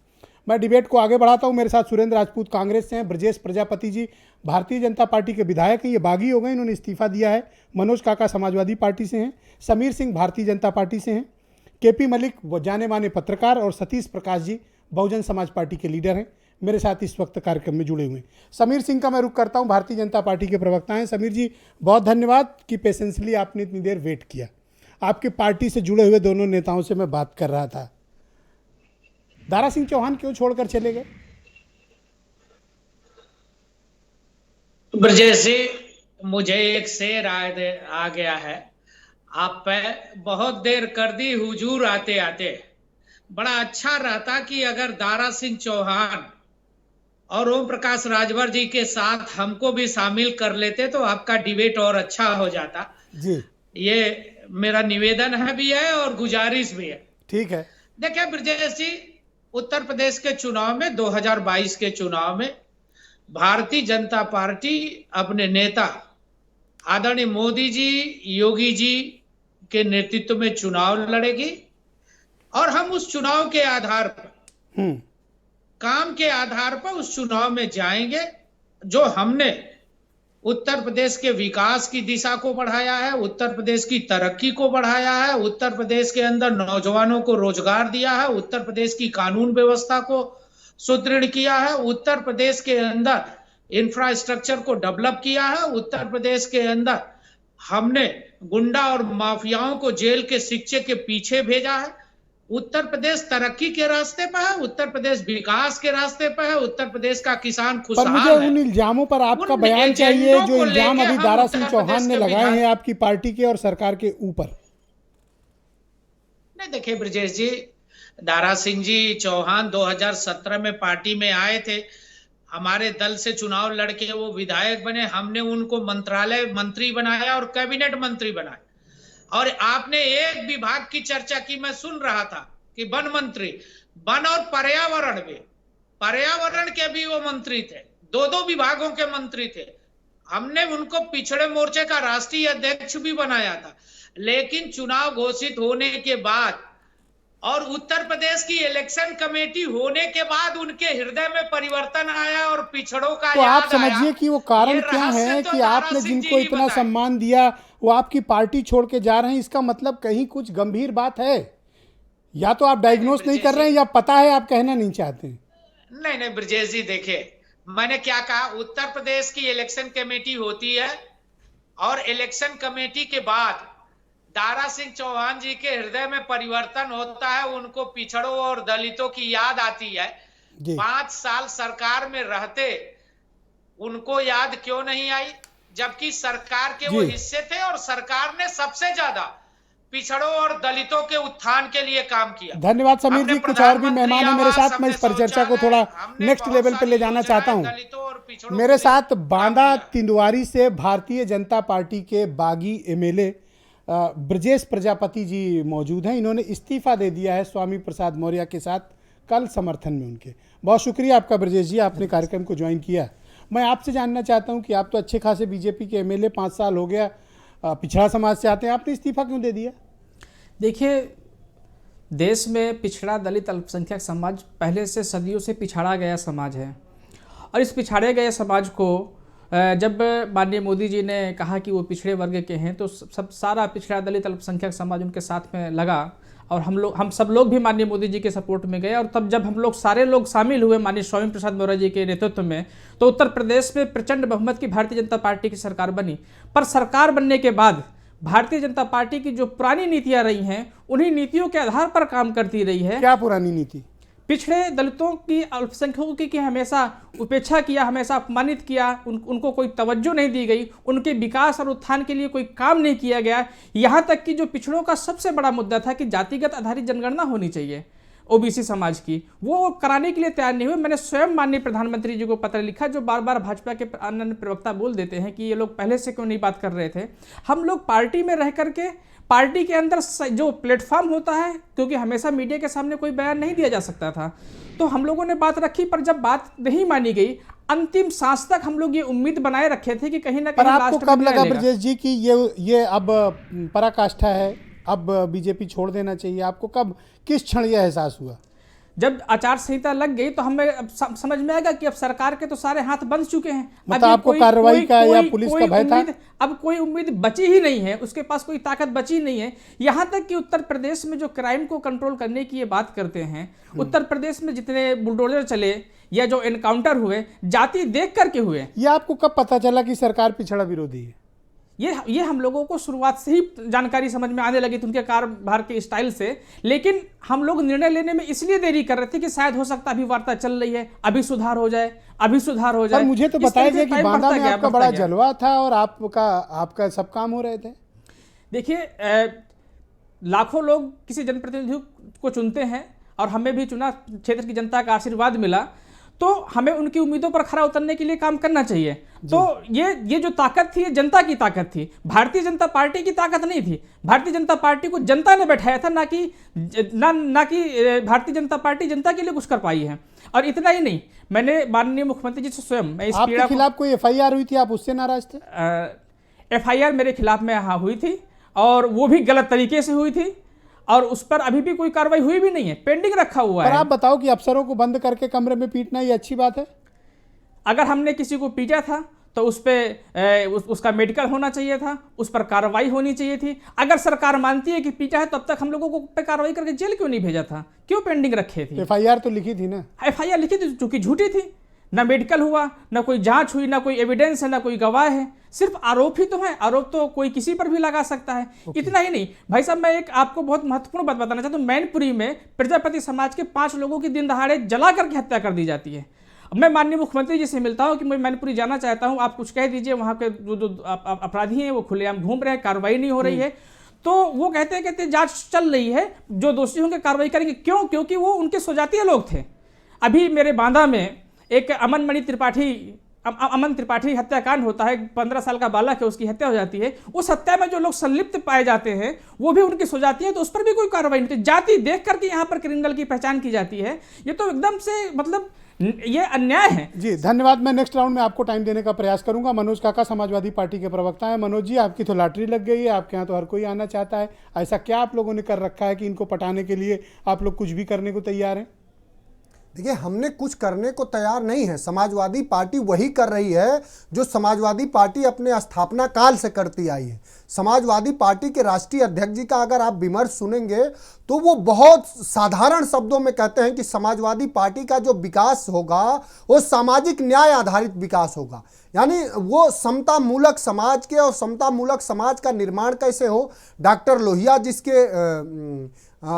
मैं डिबेट को आगे बढ़ाता हूँ। मेरे साथ सुरेंद्र राजपूत कांग्रेस से हैं, ब्रजेश प्रजापति जी भारतीय जनता पार्टी के विधायक हैं, ये बागी हो गए, इन्होंने इस्तीफा दिया है। मनोज काका समाजवादी पार्टी से हैं, समीर सिंह भारतीय जनता पार्टी से हैं, केपी मलिक वो जाने माने पत्रकार और सतीश प्रकाश जी बहुजन समाज पार्टी के लीडर हैं, मेरे साथ इस वक्त कार्यक्रम में जुड़े हुए हैं। समीर सिंह का मैं रुख करता हूं, भारतीय जनता पार्टी के प्रवक्ता हैं। समीर जी बहुत धन्यवाद कि पेशेंसली आपने इतनी देर वेट किया। आपकी पार्टी से जुड़े हुए दोनों नेताओं से मैं बात कर रहा था। दारा सिंह चौहान क्यों छोड़कर चले गए? ब्रजेश जी, मुझे एक शेर आ गया है। आप पे बहुत देर कर दी हुजूर आते आते। बड़ा अच्छा रहता कि अगर दारा सिंह चौहान और ओम प्रकाश राजभर जी के साथ हमको भी शामिल कर लेते तो आपका डिबेट और अच्छा हो जाता जी। ये मेरा निवेदन है भी है और गुजारिश भी है। ठीक है। देखिए ब्रजेश जी, उत्तर प्रदेश के चुनाव में 2022 के चुनाव में भारतीय जनता पार्टी अपने नेता आदरणीय मोदी जी, योगी जी के नेतृत्व में चुनाव लड़ेगी और हम उस चुनाव के आधार पर काम के आधार पर उस चुनाव में जाएंगे। जो हमने उत्तर प्रदेश के विकास की दिशा को बढ़ाया है, उत्तर प्रदेश की तरक्की को बढ़ाया है, उत्तर प्रदेश के अंदर नौजवानों को रोजगार दिया है, उत्तर प्रदेश की कानून व्यवस्था को सुदृढ़ किया है, उत्तर प्रदेश के अंदर इंफ्रास्ट्रक्चर को डेवलप किया है, उत्तर प्रदेश के अंदर हमने गुंडा और माफियाओं को जेल के शिक्षे के पीछे भेजा है। उत्तर प्रदेश तरक्की के रास्ते पर है, उत्तर प्रदेश विकास के रास्ते पर है, उत्तर प्रदेश का किसान खुशहाल है। पर मुझे उन इल्जामों पर आपका बयान चाहिए जो इल्जाम अभी दारा सिंह चौहान ने लगाए हैं आपकी पार्टी के और सरकार के ऊपर। नहीं देखिए ब्रजेश जी, दारा सिंह जी चौहान 2017 में पार्टी में आए थे, हमारे दल से चुनाव लड़के वो विधायक बने, हमने उनको मंत्रालय मंत्री बनाया और कैबिनेट मंत्री बनाया। और आपने एक विभाग की चर्चा की, मैं सुन रहा था कि वन मंत्री, वन और पर्यावरण में, पर्यावरण के भी वो मंत्री थे, दो विभागों के मंत्री थे। हमने उनको पिछड़े मोर्चे का राष्ट्रीय अध्यक्ष भी बनाया था। लेकिन चुनाव घोषित होने के बाद और उत्तर प्रदेश की इलेक्शन कमेटी होने के बाद उनके हृदय में परिवर्तन आया और पिछड़ों का तो याद आप समझिए कि वो कारण क्या है कि आपने जिनको इतना सम्मान दिया वो आपकी पार्टी छोड़ के जा रहे हैं, इसका मतलब कहीं कुछ गंभीर बात है। या तो आप डायग्नोस नहीं कर रहे हैं या पता है आप कहना नहीं चाहते हैं। नहीं ब्रजेश जी, देखिए मैंने क्या कहा, उत्तर प्रदेश की इलेक्शन कमेटी होती है और इलेक्शन कमेटी के बाद दारा सिंह चौहान जी के हृदय में परिवर्तन होता है, उनको पिछड़ों और दलितों की याद आती है। 5 साल सरकार में रहते उनको याद क्यों नहीं आई, जबकि सरकार के वो हिस्से थे और सरकार ने सबसे ज्यादा पिछड़ों और दलितों के उत्थान के लिए काम किया। धन्यवाद समीर जी। कुछ और भी मेहमान है मेरे साथ, मैं इस परिचर्चा को थोड़ा नेक्स्ट लेवल पे ले जाना चाहता हूं। मेरे साथ बांदा तिंदवारी से भारतीय जनता पार्टी के बागी एमएलए ब्रजेश प्रजापति जी मौजूद हैं। इन्होंने इस्तीफा दे दिया है स्वामी प्रसाद मौर्य के साथ कल समर्थन में उनके। बहुत शुक्रिया आपका ब्रजेश जी, आपने कार्यक्रम को ज्वाइन किया। मैं आपसे जानना चाहता हूं कि आप तो अच्छे खासे बीजेपी के एमएलए, 5 साल हो गया, पिछड़ा समाज से आते हैं, आपने इस्तीफा क्यों दे दिया? देखिए, देश में पिछड़ा दलित अल्पसंख्यक समाज पहले से सदियों से पिछड़ा गया समाज है और इस पिछाड़े गए समाज को जब माननीय मोदी जी ने कहा कि वो पिछड़े वर्ग के हैं तो सारा पिछड़ा दलित अल्पसंख्यक समाज उनके साथ में लगा और हम सब लोग भी माननीय मोदी जी के सपोर्ट में गए। और तब जब हम लोग सारे लोग शामिल हुए माननीय स्वामी प्रसाद मौर्य जी के नेतृत्व में, तो उत्तर प्रदेश में प्रचंड बहुमत की भारतीय जनता पार्टी की सरकार बनी। पर सरकार बनने के बाद भारतीय जनता पार्टी की जो पुरानी नीतियां रही हैं उन्हीं नीतियों के आधार पर काम करती रही है। क्या पुरानी नीति? पिछड़े दलितों की, अल्पसंख्यकों की हमेशा उपेक्षा किया, हमेशा अपमानित किया, उनको कोई तवज्जो नहीं दी गई, उनके विकास और उत्थान के लिए कोई काम नहीं किया गया। यहाँ तक कि जो पिछड़ों का सबसे बड़ा मुद्दा था कि जातिगत आधारित जनगणना होनी चाहिए ओबीसी समाज की, वो कराने के लिए तैयार नहीं हुए। मैंने स्वयं माननीय प्रधानमंत्री जी को पत्र लिखा, जो बार बार भाजपा के अन्य प्रवक्ता बोल देते हैं कि ये लोग पहले से क्यों नहीं बात कर रहे थे। हम लोग पार्टी में रह करके पार्टी के अंदर जो प्लेटफॉर्म होता है, क्योंकि हमेशा मीडिया के सामने कोई बयान नहीं दिया जा सकता था, तो हम लोगों ने बात रखी। पर जब बात नहीं मानी गई, अंतिम सांस तक हम लोग ये उम्मीद बनाए रखे थे कि कहीं ना कहीं। पर आपको कब लगा ब्रजेश जी कि ये अब पराकाष्ठा है, अब बीजेपी छोड़ देना चाहिए? आपको कब, किस क्षण यह एहसास हुआ? जब आचार संहिता लग गई तो हमें अब समझ में आएगा कि अब सरकार के तो सारे हाथ बंध चुके हैं। मतलब आपको कार्रवाई का या पुलिस का भय था? अब कोई उम्मीद बची ही नहीं है, उसके पास कोई ताकत बची नहीं है। यहाँ तक कि उत्तर प्रदेश में जो क्राइम को कंट्रोल करने की ये बात करते हैं, उत्तर प्रदेश में जितने बुलडोजर चले या जो एनकाउंटर हुए, जाति देख करके हुए। ये आपको कब पता चला कि सरकार पिछड़ा विरोधी है? ये हम लोगों को शुरुआत से ही जानकारी समझ में आने लगी थी उनके कार्यभार के स्टाइल से, लेकिन हम लोग निर्णय लेने में इसलिए देरी कर रहे थे कि शायद हो सकता अभी वार्ता चल रही है, अभी सुधार हो जाए, अभी सुधार हो जाए। पर मुझे तो बताया गया कि बांदा में आपका बड़ा जलवा था और आपका सब काम हो रहे थे। देखिए, लाखों लोग किसी जनप्रतिनिधि को चुनते हैं और हमें भी चुना, क्षेत्र की जनता का आशीर्वाद मिला, तो हमें उनकी उम्मीदों पर खरा उतरने के लिए काम करना चाहिए। तो ये जो ताकत थी, ये जनता की ताकत थी, भारतीय जनता पार्टी की ताकत नहीं थी। भारतीय जनता पार्टी को जनता ने बैठाया था, ना कि भारतीय जनता पार्टी जनता के लिए कुछ कर पाई है। और इतना ही नहीं, मैंने माननीय मुख्यमंत्री जी से स्वयं आपके खिलाफ कोई FIR हुई थी, आप उससे नाराज थे? FIR मेरे खिलाफ में हाँ हुई थी, और वो भी गलत तरीके से हुई थी, और उस पर अभी भी कोई कार्रवाई हुई भी नहीं है, पेंडिंग रखा हुआ है। पर आप बताओ कि अफसरों को बंद करके कमरे में पीटना ये अच्छी बात है? अगर हमने किसी को पीटा था तो उस पर उसका मेडिकल होना चाहिए था, उस पर कार्रवाई होनी चाहिए थी। अगर सरकार मानती है कि पीटा है, तब तक हम लोगों को पे कार्रवाई करके जेल क्यों नहीं भेजा था, क्यों पेंडिंग रखे थे? FIR तो लिखी थी ना? FIR लिखी थी, चूंकि झूठी थी, ना मेडिकल हुआ, ना कोई जांच हुई, ना कोई एविडेंस है, ना कोई गवाह है, सिर्फ आरोप ही तो है। आरोप तो कोई किसी पर भी लगा सकता है। इतना ही नहीं भाई साहब, मैं एक आपको बहुत महत्वपूर्ण बात बताना चाहता हूँ। मैनपुरी में प्रजापति समाज के 5 लोगों की दिन दहाड़े जला करके हत्या कर दी जाती है। मैं माननीय मुख्यमंत्री जी से मिलता हूँ कि मैं मैनपुरी जाना चाहता हूँ, आप कुछ कह दीजिए, वहाँ के जो अपराधी हैं वो खुलेआम घूम रहे हैं, कार्रवाई नहीं हो रही है। तो वो कहते जांच चल रही है, जो दोषी होंगे कार्रवाई करेंगे। क्यों? क्योंकि वो उनके स्वजातीय लोग थे। अभी मेरे बांदा में एक अमन त्रिपाठी हत्याकांड होता है, 15 साल का बालक है, उसकी हत्या हो जाती है। उस हत्या में जो लोग संलिप्त पाए जाते हैं वो भी उनकी स्वजातीय है, तो उस पर भी कोई कार्रवाई नहीं होती। जाति देख करके यहाँ पर क्रिमिनल की पहचान की जाती है। ये तो एकदम से मतलब ये अन्याय है। जी धन्यवाद। मैं नेक्स्ट राउंड में आपको टाइम देने का प्रयास करूंगा। मनोज काका समाजवादी पार्टी के प्रवक्ता हैं। मनोज जी, आपकी तो लॉटरी लग गई है, आपके यहाँ तो हर कोई आना चाहता है। ऐसा क्या आप लोगों ने कर रखा है कि इनको पटाने के लिए आप लोग कुछ भी करने को तैयार हैं? देखिए, हमने कुछ करने को तैयार नहीं है। समाजवादी पार्टी वही कर रही है जो समाजवादी पार्टी अपने स्थापना काल से करती आई है। समाजवादी पार्टी के राष्ट्रीय अध्यक्ष जी का अगर आप विमर्श सुनेंगे तो वो बहुत साधारण शब्दों में कहते हैं कि समाजवादी पार्टी का जो विकास होगा वो सामाजिक न्याय आधारित विकास होगा। यानी वो समता मूलक समाज के, और समता मूलक समाज का निर्माण कैसे हो, डॉक्टर लोहिया जिसके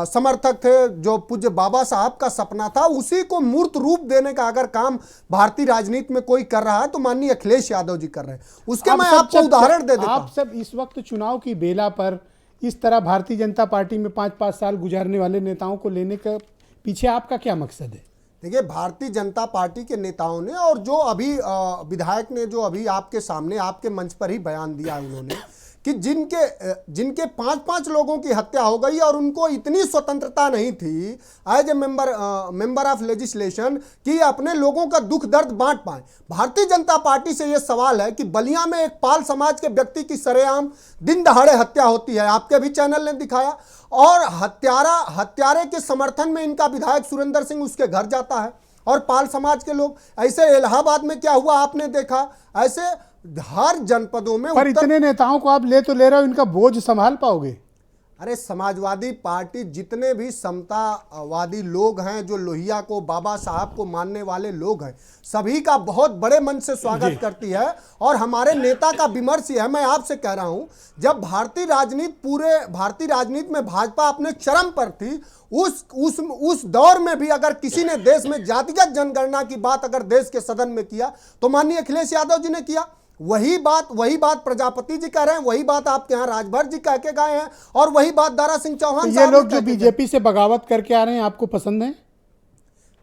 समर्थक थे, जो पूज्य बाबा साहब का सपना था, उसी को मूर्त रूप देने का अगर काम भारतीय राजनीति में कोई कर रहा है तो माननीय अखिलेश यादव जी कर रहे हैं। उसके मैं आपको उदाहरण दे देता हूं। आप सब इस वक्त चुनाव की बेला पर इस तरह भारतीय जनता पार्टी में 5-5 साल गुजारने वाले नेताओं को लेने के पीछे आपका क्या मकसद है? देखिए, भारतीय जनता पार्टी के नेताओं ने, और जो अभी विधायक ने जो अभी आपके सामने आपके मंच पर ही बयान दिया उन्होंने, कि जिनके 5-5 लोगों की हत्या हो गई और उनको इतनी स्वतंत्रता नहीं थी as a member of legislation कि अपने लोगों का दुख दर्द बांट पाए। भारतीय जनता पार्टी से यह सवाल है कि बलिया में एक पाल समाज के व्यक्ति की सरेआम दिन दहाड़े हत्या होती है, आपके भी चैनल ने दिखाया, और हत्यारे के समर्थन में इनका विधायक सुरेंद्र सिंह उसके घर जाता है, और पाल समाज के लोग। ऐसे इलाहाबाद में क्या हुआ आपने देखा, ऐसे हर जनपदों में। पर इतने नेताओं को आप ले रहे हो, इनका बोझ संभाल पाओगे? अरे, समाजवादी पार्टी जितने भी समतावादी लोग हैं, जो लोहिया को, बाबा साहब को मानने वाले लोग हैं, सभी का बहुत बड़े मन से स्वागत करती है। और हमारे नेता का विमर्श है, मैं आपसे कह रहा हूं, जब भारतीय राजनीति में भाजपा अपने चरम पर थी, उस दौर में भी अगर किसी ने देश में जातिगत जनगणना की बात अगर देश के सदन में किया तो माननीय अखिलेश यादव जी ने किया। वही बात प्रजापति जी कह रहे हैं, वही बात आपके यहाँ राजभर जी कह के गए हैं, और वही बात दारा सिंह चौहान। ये लोग जो बीजेपी से बगावत करके आ रहे हैं, आपको पसंद है?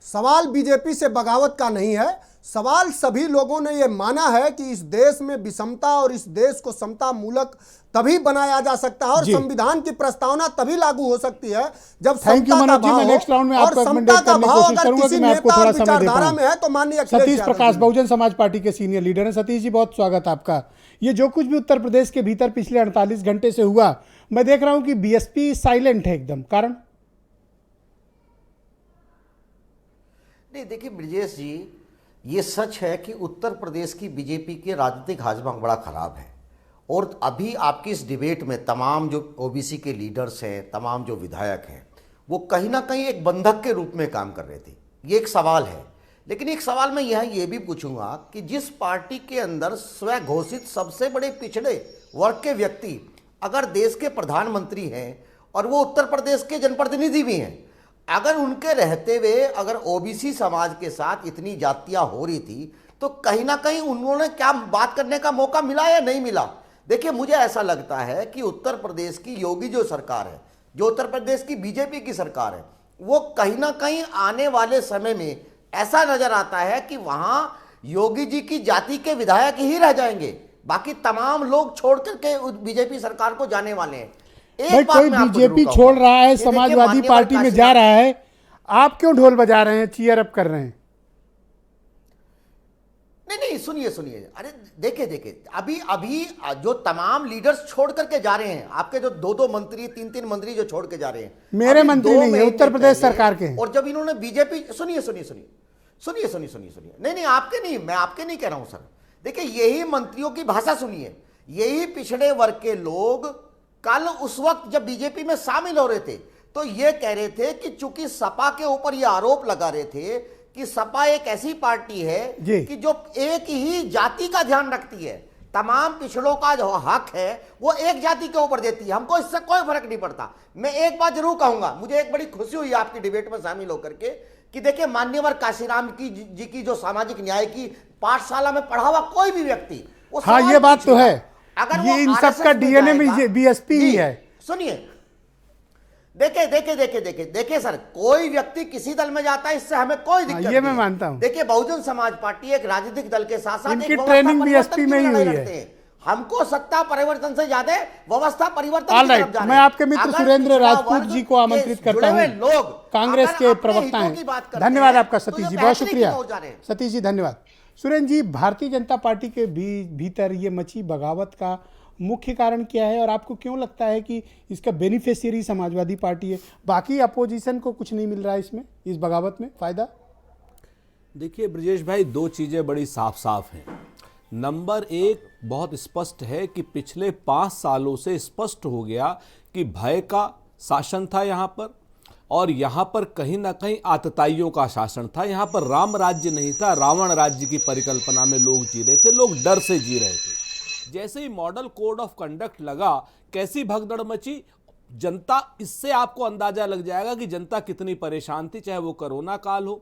सवाल बीजेपी से बगावत का नहीं है, सवाल सभी लोगों ने यह माना है कि इस देश में विषमता और इस देश को समता मूलक तभी बनाया जा सकता है, और संविधान की प्रस्तावना तभी लागू हो सकती है जब समता का भाव हो, और समता का भाव अगर किसी नेता और विचारधारा में है तो माननीय सतीश प्रकाश, बहुजन समाज पार्टी के सीनियर लीडर हैं। सतीश जी, बहुत स्वागत आपका। ये जो कुछ भी उत्तर प्रदेश के भीतर पिछले 48 घंटे से हुआ, मैं देख रहा हूं कि बीएसपी साइलेंट है एकदम, कारण? नहीं देखिए ब्रजेश जी, ये सच है कि उत्तर प्रदेश की बीजेपी के राजनीतिक हाजमा बड़ा खराब है। और अभी आपकी इस डिबेट में तमाम जो ओबीसी के लीडर्स हैं, तमाम जो विधायक हैं, वो कहीं ना कहीं एक बंधक के रूप में काम कर रहे थे। ये एक सवाल है। लेकिन एक सवाल मैं यहाँ ये भी पूछूंगा कि जिस पार्टी के अंदर स्वघोषित सबसे बड़े पिछड़े वर्ग के व्यक्ति अगर देश के प्रधानमंत्री हैं और वो उत्तर प्रदेश के जनप्रतिनिधि भी हैं, अगर उनके रहते हुए अगर ओबीसी समाज के साथ इतनी जातियां हो रही थी, तो कहीं ना कहीं उन्होंने क्या बात करने का मौका मिला या नहीं मिला? देखिए, मुझे ऐसा लगता है कि उत्तर प्रदेश की योगी जो सरकार है, जो उत्तर प्रदेश की बीजेपी की सरकार है, वो कहीं ना कहीं आने वाले समय में ऐसा नजर आता है कि वहां योगी जी की जाति के विधायक ही रह जाएंगे, बाकी तमाम लोग छोड़ करके बीजेपी सरकार को जाने वाले हैं। भाई कोई बीजेपी छोड़ रहा है, समाजवादी पार्टी में जा रहा है, आप क्यों ढोल बजा रहे हैं, चीयर अप कर रहे हैं? नहीं, सुनिए, अरे देखिए, अभी जो तमाम लीडर्स छोड़ करके जा रहे हैं, आपके जो दो मंत्री, तीन मंत्री जो छोड़ के जा रहे हैं, मेरे मंत्री नहीं है, उत्तर प्रदेश सरकार के हैं। और जब इन्होंने बीजेपी, सुनिए, नहीं, आपके नहीं, मैं आपके नहीं कह रहा हूं सर। देखिए, यही मंत्रियों की भाषा सुनिए, यही पिछड़े वर्ग के लोग कल उस वक्त जब बीजेपी में शामिल हो रहे थे, तो ये कह रहे थे कि चूंकि सपा के ऊपर ये आरोप लगा रहे थे कि सपा एक ऐसी पार्टी है कि जो एक ही जाति का ध्यान रखती है, तमाम पिछड़ों का जो हक है वो एक जाति के ऊपर देती है, हमको इससे कोई फर्क नहीं पड़ता। मैं एक बात जरूर कहूंगा, मुझे एक बड़ी खुशी हुई आपकी डिबेट में शामिल होकर के कि देखिए, मान्यवर काशीराम जी की जो सामाजिक न्याय की पाठशाला में पढ़ा हुआ कोई भी व्यक्ति, हाँ ये बात तो है, अगर ये इन सब का डीएनए में बीएसपी ही है। सुनिए, देखिए सर, कोई व्यक्ति किसी दल में जाता है, इससे हमें कोई दिक्कत नहीं, ये मैं मानता हूं। देखिए, बहुजन समाज पार्टी एक राजनीतिक दल के साथ साथ इनकी ट्रेनिंग बीएसपी में ही हुई है। हमको सत्ता परिवर्तन से ज्यादा व्यवस्था परिवर्तन की तरफ जाना है। मैं आपके मित्र सुरेंद्र राजपूत जी को आमंत्रित करता हूं, लोग कांग्रेस के प्रवक्ता हैं। धन्यवाद आपका सतीश जी, बहुत शुक्रिया सतीश जी, धन्यवाद। सुरेंद्र जी, भारतीय जनता पार्टी के भीतर ये मची बगावत का मुख्य कारण क्या है और आपको क्यों लगता है कि इसका बेनिफिशियरी समाजवादी पार्टी है, बाकी अपोजिशन को कुछ नहीं मिल रहा है इसमें, इस बगावत में फायदा? देखिए ब्रजेश भाई, दो चीज़ें बड़ी साफ हैं। नंबर एक बहुत स्पष्ट है कि पिछले 5 सालों से स्पष्ट हो गया कि भय का शासन था यहाँ पर, और यहाँ पर कहीं ना कहीं आतताइयों का शासन था। यहाँ पर राम राज्य नहीं था, रावण राज्य की परिकल्पना में लोग जी रहे थे, लोग डर से जी रहे थे। जैसे ही मॉडल कोड ऑफ कंडक्ट लगा, कैसी भगदड़ मची जनता, इससे आपको अंदाजा लग जाएगा कि जनता कितनी परेशान थी, चाहे वो कोरोना काल हो,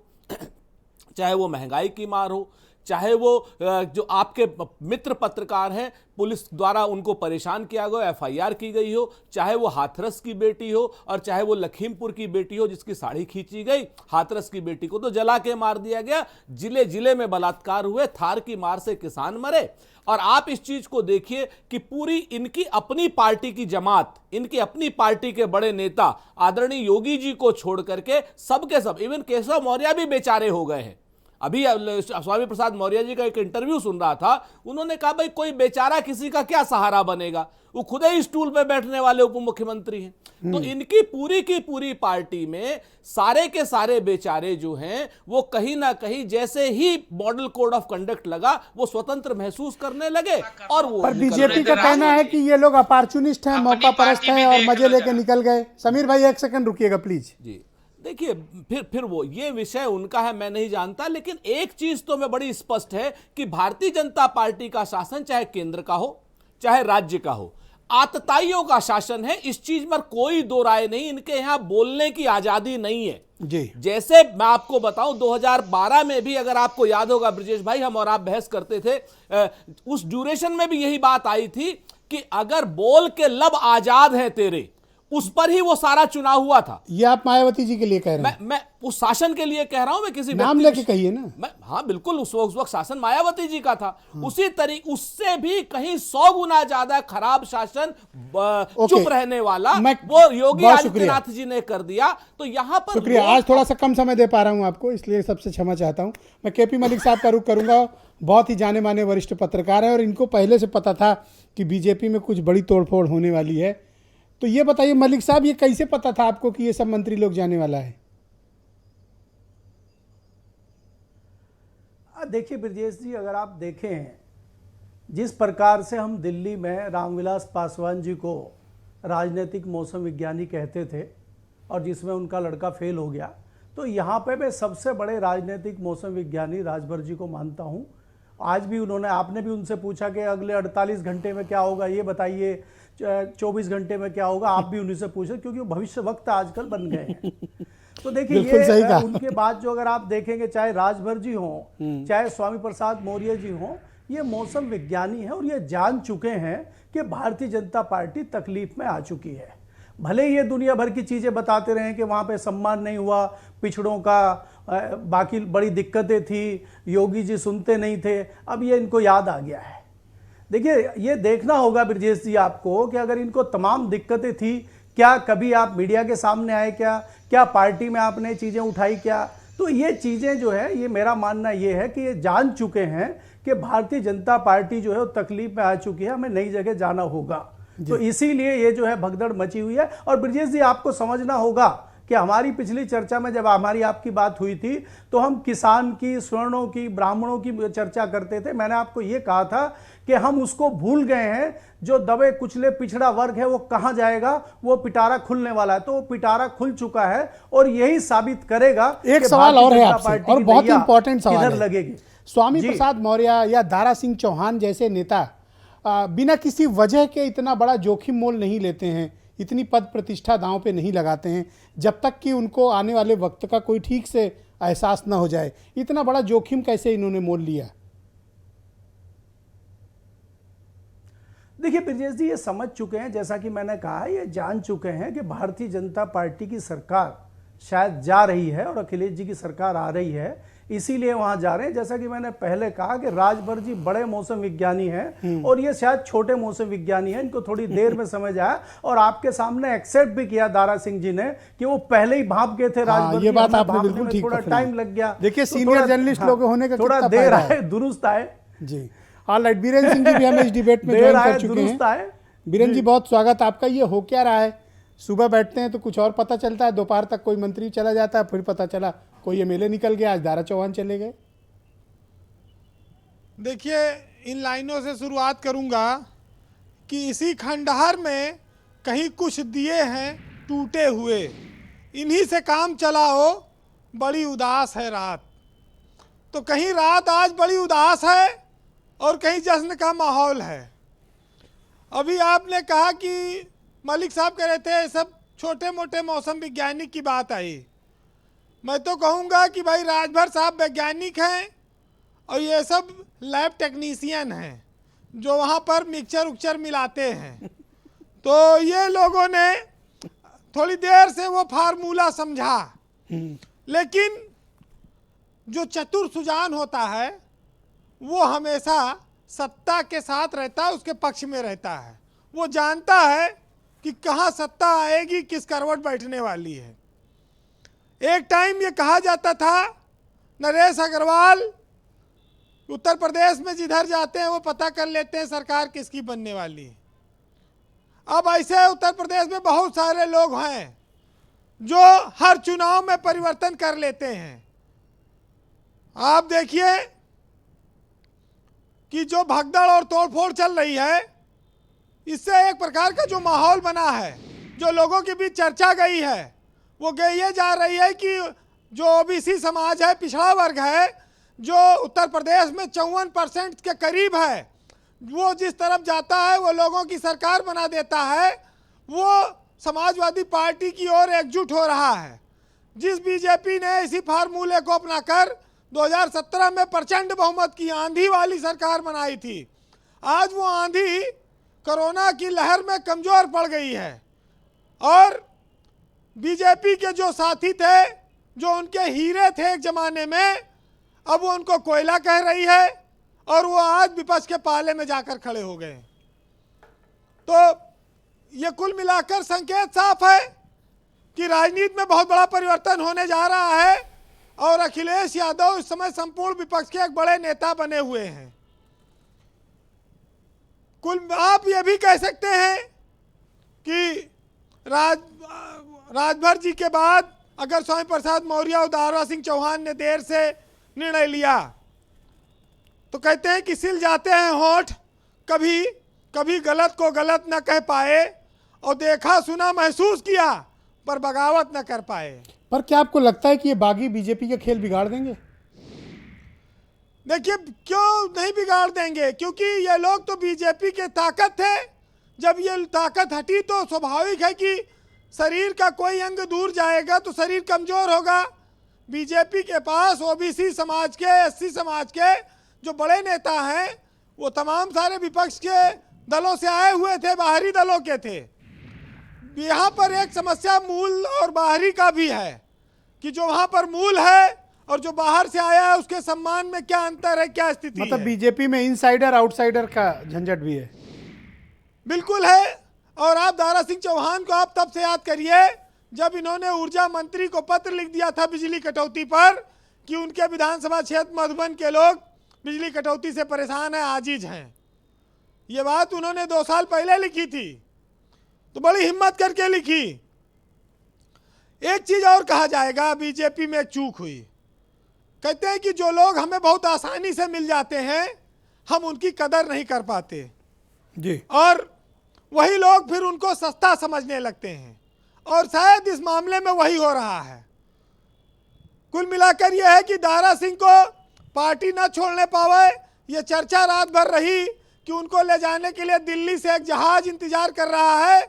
चाहे वो महंगाई की मार हो, चाहे वो जो आपके मित्र पत्रकार हैं पुलिस द्वारा उनको परेशान किया गया, एफआईआर की गई हो, चाहे वो हाथरस की बेटी हो और चाहे वो लखीमपुर की बेटी हो जिसकी साड़ी खींची गई। हाथरस की बेटी को तो जला के मार दिया गया, जिले जिले में बलात्कार हुए, थार की मार से किसान मरे। और आप इस चीज को देखिए कि पूरी इनकी अपनी पार्टी की जमात, इनकी अपनी पार्टी के बड़े नेता आदरणीय योगी जी को छोड़ करके सबके सब, इवन केशव मौर्य भी बेचारे हो गए हैं। अभी स्वामी प्रसाद मौर्य जी का एक इंटरव्यू सुन रहा था, उन्होंने कहा भाई कोई बेचारा किसी का क्या सहारा बनेगा, वो खुद ही स्टूल पे बैठने वाले उप मुख्यमंत्री हैं। तो इनकी पूरी की पूरी पार्टी में सारे के सारे बेचारे जो हैं वो कहीं ना कहीं जैसे ही मॉडल कोड ऑफ कंडक्ट लगा वो स्वतंत्र महसूस करने लगे। और वो पर बीजेपी का कहना है कि ये लोग अपॉर्चुनिस्ट हैं, मौका परस्त हैं और मजे लेके निकल गए। समीर भाई एक सेकंड रुकिएगा प्लीज जी। देखिए फिर वो ये विषय उनका है, मैं नहीं जानता, लेकिन एक चीज तो मैं बड़ी स्पष्ट है कि भारतीय जनता पार्टी का शासन चाहे केंद्र का हो चाहे राज्य का हो, आतताइयों का शासन है, इस चीज पर कोई दो राय नहीं। इनके यहां बोलने की आजादी नहीं है जी। जैसे मैं आपको बताऊं 2012 में भी अगर आपको याद होगा ब्रजेश भाई, हम और आप बहस करते थे, उस ड्यूरेशन में भी यही बात आई थी कि अगर बोल के लब आजाद हैं तेरे, उस पर ही वो सारा चुनाव हुआ था। ये आप मायावती जी के लिए कह रहे हैं? मैं उस शासन के लिए कह रहा हूं, मैं किसी नाम लेके कहिए ना। हाँ बिल्कुल, उस वक्त शासन मायावती जी का था। उसी तरीके उससे भी कहीं 100 गुना ज्यादा खराब शासन चुप रहने वाला वो योगी आदित्यनाथ जी ने कर दिया। तो यहाँ पर शुक्रिया, आज थोड़ा सा कम समय दे पा रहा हूं आपको, इसलिए सबसे क्षमा चाहता हूं। मैं केपी मलिक साहब का रुख करूंगा, बहुत ही जाने माने वरिष्ठ पत्रकार है और इनको पहले से पता था कि बीजेपी में कुछ बड़ी तोड़फोड़ होने वाली है। तो ये बताइए मलिक साहब, ये कैसे पता था आपको कि ये सब मंत्री लोग जाने वाला है? देखिए ब्रजेश जी, अगर आप देखें जिस प्रकार से हम दिल्ली में रामविलास पासवान जी को राजनीतिक मौसम विज्ञानी कहते थे और जिसमें उनका लड़का फेल हो गया, तो यहाँ पे मैं सबसे बड़े राजनीतिक मौसम विज्ञानी राजभर जी को मानता हूँ। आज भी उन्होंने, आपने भी उनसे पूछा कि अगले 48 घंटे में क्या होगा ये बताइए, 24 घंटे में क्या होगा, आप भी उन्हीं से पूछे, क्योंकि वो भविष्य वक्त आजकल बन गए हैं। तो देखिए ये उनके बाद जो अगर आप देखेंगे, चाहे राजभर जी हों चाहे स्वामी प्रसाद मौर्य जी हों, ये मौसम विज्ञानी हैं और ये जान चुके हैं कि भारतीय जनता पार्टी तकलीफ में आ चुकी है। भले ही ये दुनिया भर की चीज़ें बताते रहे कि वहाँ पे सम्मान नहीं हुआ पिछड़ों का, बाकी बड़ी दिक्कतें थी, योगी जी सुनते नहीं थे, अब ये इनको याद आ गया है। देखिए ये देखना होगा ब्रजेश जी आपको कि अगर इनको तमाम दिक्कतें थी, क्या कभी आप मीडिया के सामने आए, क्या पार्टी में आपने चीज़ें उठाई क्या? तो ये चीज़ें जो है, ये मेरा मानना ये है कि ये जान चुके हैं कि भारतीय जनता पार्टी जो है वो तकलीफ में आ चुकी है, हमें नई जगह जाना होगा। तो इसीलिए ये जो है भगदड़ मची हुई है। और ब्रजेश जी आपको समझना होगा कि हमारी पिछली चर्चा में जब हमारी आपकी बात हुई थी तो हम किसान की, स्वर्णों की, ब्राह्मणों की चर्चा करते थे। मैंने आपको ये कहा था कि हम उसको भूल गए हैं, जो दबे कुचले पिछड़ा वर्ग है वो कहाँ जाएगा, वो पिटारा खुलने वाला है। तो वो पिटारा खुल चुका है और यही साबित करेगा। एक सवाल और है आपसे, और बहुत इंपॉर्टेंट सवाल है। लगेगी स्वामी प्रसाद मौर्य या दारा सिंह चौहान जैसे नेता बिना किसी वजह के इतना बड़ा जोखिम मोल नहीं लेते हैं, इतनी पद प्रतिष्ठा दांव पे नहीं लगाते हैं जब तक कि उनको आने वाले वक्त का कोई ठीक से एहसास ना हो जाए। इतना बड़ा जोखिम कैसे इन्होंने मोल लिया? देखिए ब्रजेश जी, ये समझ चुके हैं, जैसा कि मैंने कहा, ये जान चुके हैं कि भारतीय जनता पार्टी की सरकार शायद जा रही है और अखिलेश जी की सरकार आ रही है, इसीलिए वहां जा रहे हैं। जैसा कि मैंने पहले कहा कि राजभर जी बड़े मौसम विज्ञानी हैं और ये शायद छोटे मौसम विज्ञानी हैं, इनको थोड़ी देर में समझ आया। और आपके सामने एक्सेप्ट भी किया दारा सिंह जी ने कि वो पहले ही भाप गए थे राजभर। ये बात आपने बिल्कुल ठीक थोड़ा टाइम लग गया। देखिए सीनियर जर्नलिस्ट लोग होने का थोड़ा देर आए दुरुस्त आए जी। ऑलराइट, बीरेन सिंह जी भी हमें इस डिबेट में ज्वाइन कर चुके हैं। बीरेन जी बहुत स्वागत आपका। ये हो क्या रहा है? सुबह बैठते हैं तो कुछ और पता चलता है, दोपहर तक कोई मंत्री चला जाता है, फिर पता चला कोई एमएलए निकल गया, आज दारा चौहान चले गए। देखिए, इन लाइनों से शुरुआत करूंगा कि इसी खंडहर में कहीं कुछ दिए हैं टूटे हुए, इन्हीं से काम चलाओ, बड़ी उदास है रात। तो कहीं रात आज बड़ी उदास है और कहीं जश्न का माहौल है। अभी आपने कहा कि मलिक साहब कह रहे थे सब छोटे मोटे मौसम वैज्ञानिक की बात आई। मैं तो कहूँगा कि भाई राजभर साहब वैज्ञानिक हैं और ये सब लैब टेक्नीशियन हैं जो वहाँ पर मिक्सचर उक्चर मिलाते हैं। तो ये लोगों ने थोड़ी देर से वो फार्मूला समझा, लेकिन जो चतुर सुजान होता है वो हमेशा सत्ता के साथ रहता है, उसके पक्ष में रहता है। वो जानता है कि कहाँ सत्ता आएगी, किस करवट बैठने वाली है। एक टाइम ये कहा जाता था नरेश अग्रवाल उत्तर प्रदेश में जिधर जाते हैं वो पता कर लेते हैं सरकार किसकी बनने वाली है। अब ऐसे उत्तर प्रदेश में बहुत सारे लोग हैं जो हर चुनाव में परिवर्तन कर लेते हैं। आप देखिए कि जो भगदड़ और तोड़फोड़ चल रही है, इससे एक प्रकार का जो माहौल बना है, जो लोगों के बीच चर्चा गई है, वो ये जा रही है कि जो ओबीसी समाज है, पिछड़ा वर्ग है, जो उत्तर प्रदेश में 54% के करीब है, वो जिस तरफ जाता है वो लोगों की सरकार बना देता है। वो समाजवादी पार्टी की ओर एकजुट हो रहा है। जिस बीजेपी ने इसी फार्मूले को अपनाकर 2017 में प्रचंड बहुमत की आंधी वाली सरकार बनाई थी, आज वो आंधी कोरोना की लहर में कमजोर पड़ गई है और बीजेपी के जो साथी थे, जो उनके हीरे थे एक जमाने में, अब वो उनको कोयला कह रही है और वो आज विपक्ष के पाले में जाकर खड़े हो गए। तो ये कुल मिलाकर संकेत साफ है कि राजनीति में बहुत बड़ा परिवर्तन होने जा रहा है और अखिलेश यादव इस समय संपूर्ण विपक्ष के एक बड़े नेता बने हुए हैं। कुल आप ये भी कह सकते हैं कि राजभर जी के बाद अगर स्वामी प्रसाद मौर्य और दारा सिंह चौहान ने देर से निर्णय लिया तो कहते हैं कि सिल जाते हैं होठ, कभी कभी गलत को गलत न कह पाए, और देखा सुना महसूस किया पर बगावत न कर पाए। पर क्या आपको लगता है कि ये बागी बीजेपी के खेल बिगाड़ देंगे? देखिए, क्यों नहीं बिगाड़ देंगे, क्योंकि ये लोग तो बीजेपी के ताकत थे। जब ये ताकत हटी तो स्वाभाविक है कि शरीर का कोई अंग दूर जाएगा तो शरीर कमजोर होगा। बीजेपी के पास ओबीसी समाज के, एससी समाज के जो बड़े नेता हैं वो तमाम सारे विपक्ष के दलों से आए हुए थे, बाहरी दलों के थे। यहाँ पर एक समस्या मूल और बाहरी का भी है कि जो वहाँ पर मूल है और जो बाहर से आया है उसके सम्मान में क्या अंतर है, क्या स्थिति मतलब है। बीजेपी में इनसाइडर आउटसाइडर का झंझट भी है। बिल्कुल है। और आप दारा सिंह चौहान को आप तब से याद करिए जब इन्होंने ऊर्जा मंत्री को पत्र लिख दिया था बिजली कटौती पर कि उनके विधानसभा क्षेत्र मधुबन के लोग बिजली कटौती से परेशान हैं, आजिज हैं। ये बात उन्होंने 2 साल पहले लिखी थी, तो बड़ी हिम्मत करके लिखी। एक चीज और कहा जाएगा, बीजेपी में एक चूक हुई। कहते हैं कि जो लोग हमें बहुत आसानी से मिल जाते हैं हम उनकी कदर नहीं कर पाते जी, और वही लोग फिर उनको सस्ता समझने लगते हैं, और शायद इस मामले में वही हो रहा है। कुल मिलाकर यह है कि दारा सिंह को पार्टी न छोड़ने पावे। ये चर्चा रात भर रही कि उनको ले जाने के लिए दिल्ली से एक जहाज इंतजार कर रहा है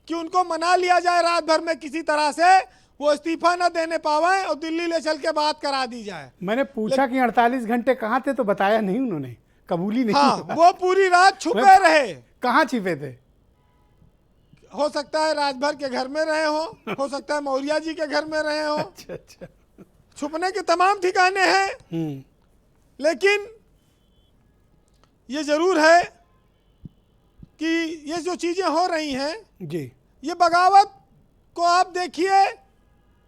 कि उनको मना लिया जाए रात भर में किसी तरह से, वो इस्तीफा न देने पावे और दिल्ली ले चल के बात करा दी जाए। मैंने पूछा कि 48 घंटे कहाँ थे तो बताया नहीं, उन्होंने कबूली नहीं। हाँ, वो पूरी रात छुपे रहे। कहाँ छिपे थे? हो सकता है राजभर के घर में रहे हो सकता है मौर्या जी के घर में रहे हो। अच्छा अच्छा, छुपने के तमाम ठिकाने हैं। लेकिन ये जरूर है कि ये जो चीजें हो रही हैं जी, ये बगावत को आप देखिए,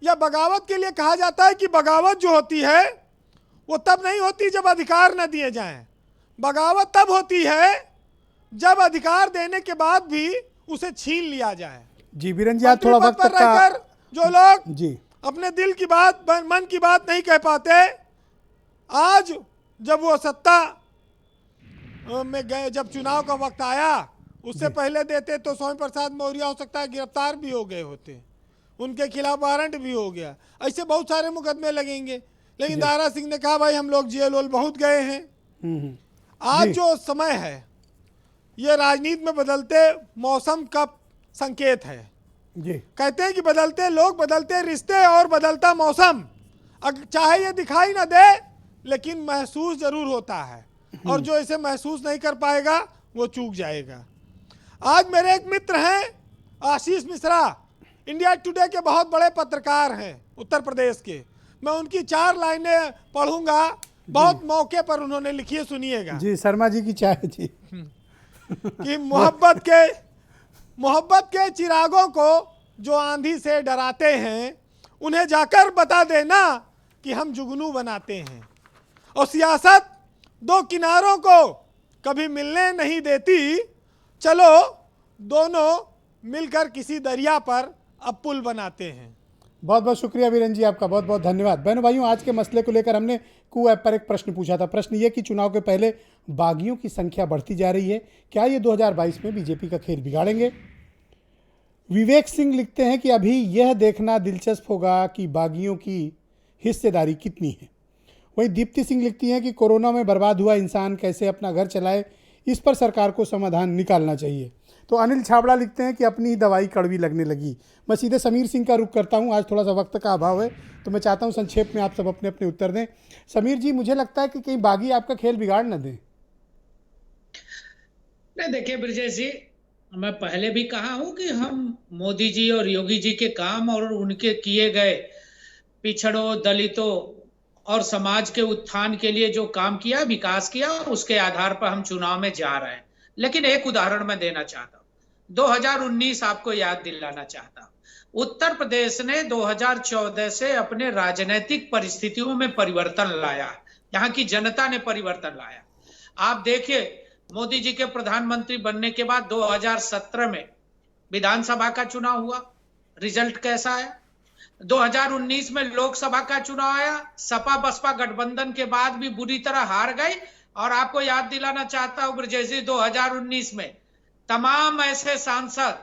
या बगावत के लिए कहा जाता है कि बगावत जो होती है वो तब नहीं होती जब अधिकार न दिए जाएं। बगावत तब होती है जब अधिकार देने के बाद भी उसे छीन लिया जाए। जी बीरन जी, आज थोड़ा वक्त पर का रहकर जो लोग जी अपने दिल की बात, मन की बात नहीं कह पाते, आज जब वो सत्ता में गए, जब चुनाव का वक्त आया उससे पहले देते तो स्वामी प्रसाद मौर्य हो सकता है गिरफ्तार भी हो गए होते, उनके खिलाफ वारंट भी हो गया। ऐसे बहुत सारे मुकदमे लगेंगे। लेकिन दारा सिंह ने कहा भाई हम लोग जेल वेल बहुत गए हैं। आज जो समय है ये राजनीति में बदलते मौसम का संकेत है। जी, कहते हैं कि बदलते लोग, बदलते रिश्ते और बदलता मौसम, चाहे ये दिखाई ना दे लेकिन महसूस जरूर होता है, और जो इसे महसूस नहीं कर पाएगा वो चूक जाएगा। आज मेरे एक मित्र हैं आशीष मिश्रा, इंडिया टुडे के बहुत बड़े पत्रकार हैं उत्तर प्रदेश के। मैं उनकी 4 लाइनें पढ़ूंगा, बहुत मौके पर उन्होंने लिखी है, सुनिएगा। जी शर्मा जी की चाय जी। कि मोहब्बत के चिरागों को जो आंधी से डराते हैं उन्हें जाकर बता देना कि हम जुगनू बनाते हैं। और सियासत 2 किनारों को कभी मिलने नहीं देती, चलो दोनों मिलकर किसी दरिया पर अब पुल बनाते हैं। बहुत बहुत शुक्रिया वीरेन जी, आपका बहुत बहुत धन्यवाद। बहनों भाइयों, आज के मसले को लेकर हमने कू ऐप पर एक प्रश्न पूछा था। प्रश्न ये कि चुनाव के पहले बागियों की संख्या बढ़ती जा रही है, क्या ये 2022 में बीजेपी का खेल बिगाड़ेंगे? विवेक सिंह लिखते हैं कि अभी यह देखना दिलचस्प होगा कि बागियों की हिस्सेदारी कितनी है। वहीं दीप्ति सिंह लिखती हैं कि कोरोना में बर्बाद हुआ इंसान कैसे अपना घर चलाए, इस पर सरकार को समाधान निकालना चाहिए। तो अनिल छाबड़ा लिखते हैं कि अपनी ही दवाई कड़वी लगने लगी। मैं सीधे समीर सिंह का रुख करता हूं, आज थोड़ा सा वक्त का अभाव है तो मैं चाहता हूं संक्षेप में आप सब अपने अपने उत्तर दें। समीर जी, मुझे लगता है कि कहीं बागी आपका खेल बिगाड़ न दें। नहीं, देखिए ब्रजेश जी, मैं पहले भी कहा हूं कि हम मोदी जी और योगी जी के काम और उनके किए गए पिछड़ों, दलितों और समाज के उत्थान के लिए जो काम किया, विकास किया, उसके आधार पर हम चुनाव में जा रहे हैं। लेकिन एक उदाहरण मैं देना चाहता हूं। 2019 आपको याद दिलाना चाहता हूं। उत्तर प्रदेश ने 2014 से अपने राजनीतिक परिस्थितियों में परिवर्तन लाया, यहाँ की जनता ने परिवर्तन लाया। आप देखिए, मोदी जी के प्रधानमंत्री बनने के बाद 2017 में विधानसभा का चुनाव हुआ, रिजल्ट कैसा आया? 2019 में लोकसभा का चुनाव आया, सपा बसपा गठबंधन के बाद भी बुरी तरह हार गई, और आपको याद दिलाना चाहता हूं ब्रजेश जी, 2019 में तमाम ऐसे सांसद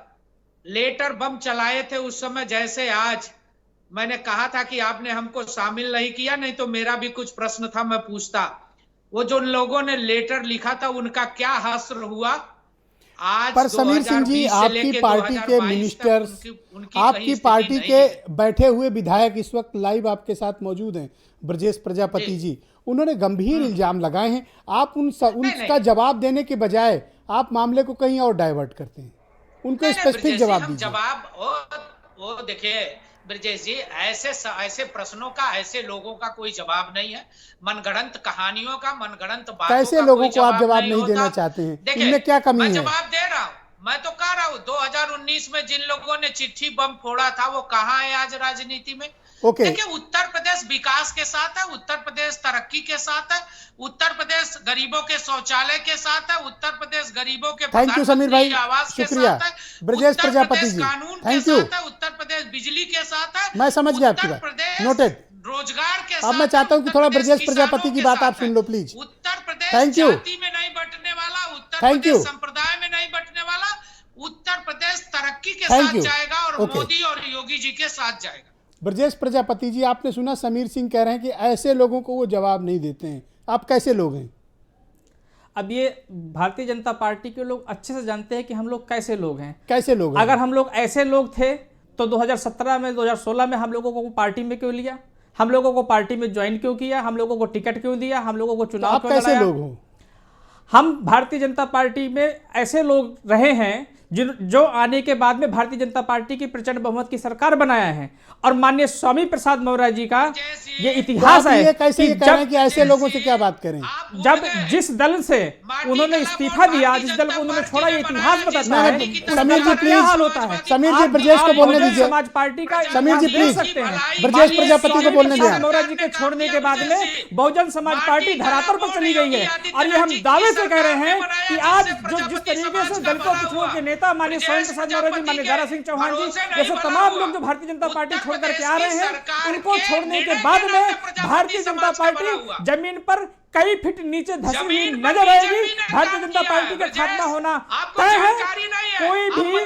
लेटर बम चलाए थे उस समय जैसे आज। मैंने कहा था कि आपने हमको शामिल नहीं किया, नहीं तो मेरा भी कुछ प्रश्न था, मैं पूछता। वो जो लोगों ने लेटर लिखा था उनका क्या हासिल हुआ? आज पर समीर सिंह जी, आपकी पार्टी के मिनिस्टर्स, आपकी पार्टी के बैठे हुए विधायक इस वक्त लाइव आपके साथ मौजूद हैं, ब्रजेश प्रजापति जी, उन्होंने गंभीर इल्जाम लगाए हैं। आप उनका जवाब देने के बजाय आप मामले को कहीं और डाइवर्ट करते हैं, उनको स्पेसिफिक जवाब दीजिए। वो देखिए ब्रजेश जी, ऐसे प्रश्नों का, ऐसे लोगों का कोई जवाब नहीं है। मनगढ़ंत कहानियों का, मनगढ़ंत बातों कैसे का लोगों कोई को आप जवाब नहीं होता। देना चाहते हैं? देखिए, इनमें क्या कमी है? मैं जवाब दे रहा हूं, मैं तो कह रहा हूं 2019 में जिन लोगों ने चिट्ठी बम फोड़ा था वो कहां है आज राजनीति में? ओके। देखिए, उत्तर प्रदेश विकास के साथ है, उत्तर प्रदेश तरक्की के साथ है, उत्तर प्रदेश गरीबों के शौचालय के साथ है, उत्तर प्रदेश गरीबों के थैंक यू समीर भाई, आवास के शुक्रिया साथ है, ब्रजेश उत्तर प्रजापति प्रदेश जी, कानून के थैंक यू। साथ है, उत्तर प्रदेश बिजली के साथ है, मैं समझ गया आपकी उत्तर बात, प्रदेश नोटेड। रोजगार के साथ। अब मैं चाहता हूं कि थोड़ा ब्रजेश प्रजापति की बात आप सुन लो please. Uttar Pradesh thank you. जाति में नहीं बंटने वाला, उत्तर थैंक प्रदेश यू। संप्रदाय में नहीं बंटने वाला, उत्तर प्रदेश तरक्की के थैंक साथ यू। जाएगा और ओके। मोदी और योगी जी के साथ जाएगा। ब्रजेश प्रजापति जी, आपने सुना समीर सिंह कह रहे हैं कि ऐसे लोगों को वो जवाब नहीं देते हैं। आप कैसे लोग हैं? अब ये भारतीय जनता पार्टी के लोग अच्छे से जानते हैं कि हम लोग कैसे लोग हैं। कैसे लोग हैं? अगर हम लोग ऐसे लोग थे तो 2017 में, 2016 में हम लोगों को पार्टी में क्यों लिया? हम लोगों को पार्टी में ज्वाइन क्यों किया? हम लोगों को टिकट क्यों दिया? हम लोगों को चुनाव आप क्यों कैसे लड़ाया? लोग हो? हम भारतीय जनता पार्टी में ऐसे लोग रहे हैं जो आने के बाद में भारतीय जनता पार्टी की प्रचंड बहुमत की सरकार बनाया है। और माननीय स्वामी प्रसाद मौर्य जी का ये इतिहास है ये कैसे ये कह रहे हैं कि ऐसे लोगों से क्या बात करें? जब जिस दल से उन्होंने इस्तीफा दिया, जिस दल को उन्होंने छोड़ा, ये इतिहास बताता है समीर जी क्या हाल प्लीज, होता है। समीर जी ब्रजेश को बोलने दीजिए। समाज पार्टी का समीर जी देख प्लीज, सकते हैं। ब्रजेश प्रजापति को बोलने स्वामी दें। मौर्य जी के छोड़ने के बाद में बहुजन समाज पार्टी धरातल पर चली गई है। और ये हम दावे से कह रहे हैं कि आज जो जिस तरीके से दलितों पिछड़ों के नेता माननीय स्वामी प्रसाद मौर्य जी, माननीय दारा सिंह चौहान जी जैसे तमाम लोग जो भारतीय जनता पार्टी छोड़ करके आ रहे हैं, उनको छोड़ने के बाद में भारतीय जनता पार्टी जमीन पर कई फीट नीचे धसी हुई नजर आएगी। भारतीय जनता पार्टी का खात्मा होना तय है। कोई भी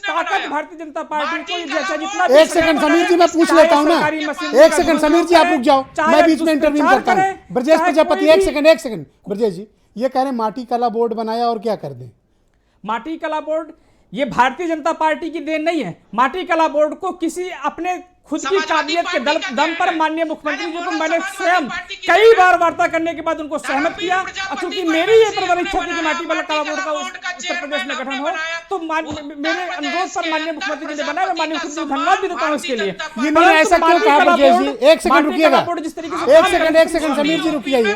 ताकत भारतीय जनता पार्टी को जितना। एक सेकंड समीर जी, मैं पूछ लेता हूं ना, एक सेकंड समीर जी, आप रुक जाओ, मैं बीच में इंटरव्यू करता हूं। ब्रजेश प्रजापति, एक सेकंड ब्रजेश जी, ये कह रहे हैं माटी कला बोर्ड बनाया और क्या कर दें? माटी कला बोर्ड ये भारतीय जनता पार्टी की देन नहीं है। माटी कला बोर्ड को किसी अपने खुद की काबिलियत के दम पर माननीय मुख्यमंत्री जी को मैंने स्वयं कई बार वार्ता करने के बाद उनको सहमत किया। क्योंकि मेरी ये परवरिश थी कि माटी कला बोर्ड का उत्तर प्रदेश में गठन हो, तो मेरे अनुरोध पर माननीय मुख्यमंत्री जी ने बनाया। मैं माननीय मुख्यमंत्री धन्यवाद भी देता हूँ इसके लिए। इन्होंने ऐसा क्यों कहा ब्रजेश जी? एक सेकंड रुकिएगा, एक सेकंड समीर जी रुक जाइए।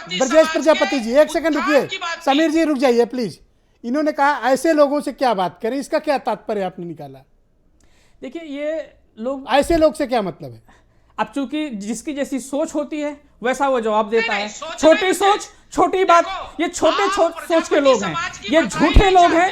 ब्रजेश प्रजापति जी एक सेकंड रुकिए, समीर जी रुक जाइए प्लीज। इन्होंने कहा ऐसे लोगों से क्या बात करें, इसका क्या तात्पर्य आपने निकाला? देखिए, ये लोग, ऐसे लोग से क्या मतलब है? अब चूंकि जिसकी जैसी सोच होती है वैसा वो जवाब देता है। छोटी सोच, छोटी बात, ये छोटे सोच के लोग हैं, ये झूठे लोग हैं,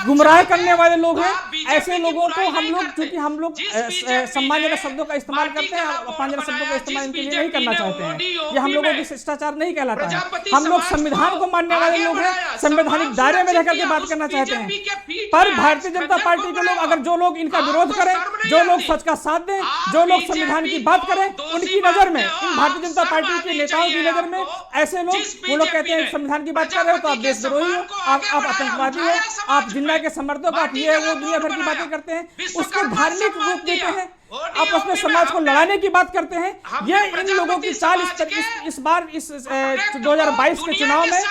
गुमराह करने वाले लोग हैं। ऐसे लोगों को हम लोग, क्योंकि हम लोग सम्मानजनक शब्दों का इस्तेमाल करते हैं, अपमानजनक शब्दों का इस्तेमाल इनके लिए नहीं करना चाहते हैं। ये हम लोगों की शिष्टाचार नहीं कहलाता है। हम लोग संविधान को मानने वाले लोग हैं, संवैधानिक दायरे में रहकर के बात करना चाहते हैं। पर भारतीय जनता पार्टी के लोग, अगर जो लोग इनका विरोध करें, जो लोग सच का साथ दें, जो लोग संविधान की बात करें, उनकी नजर में, इन भारतीय जनता पार्टी के नेताओं की नजर में ऐसे लोग, वो लोग कहते हैं संविधान की बात कर रहे हो तो आप देशद्रोही हो, आप आतंकवादी हो, आप जिन्ना के समर्थक, आप ये वो दुनिया भर की बातें करते हैं, उसको धार्मिक रूप देते हैं, आपस में समाज को लड़ाने की बात करते हैं। ये इन लोगों की चाल इस बार इस 2022 के चुनाव में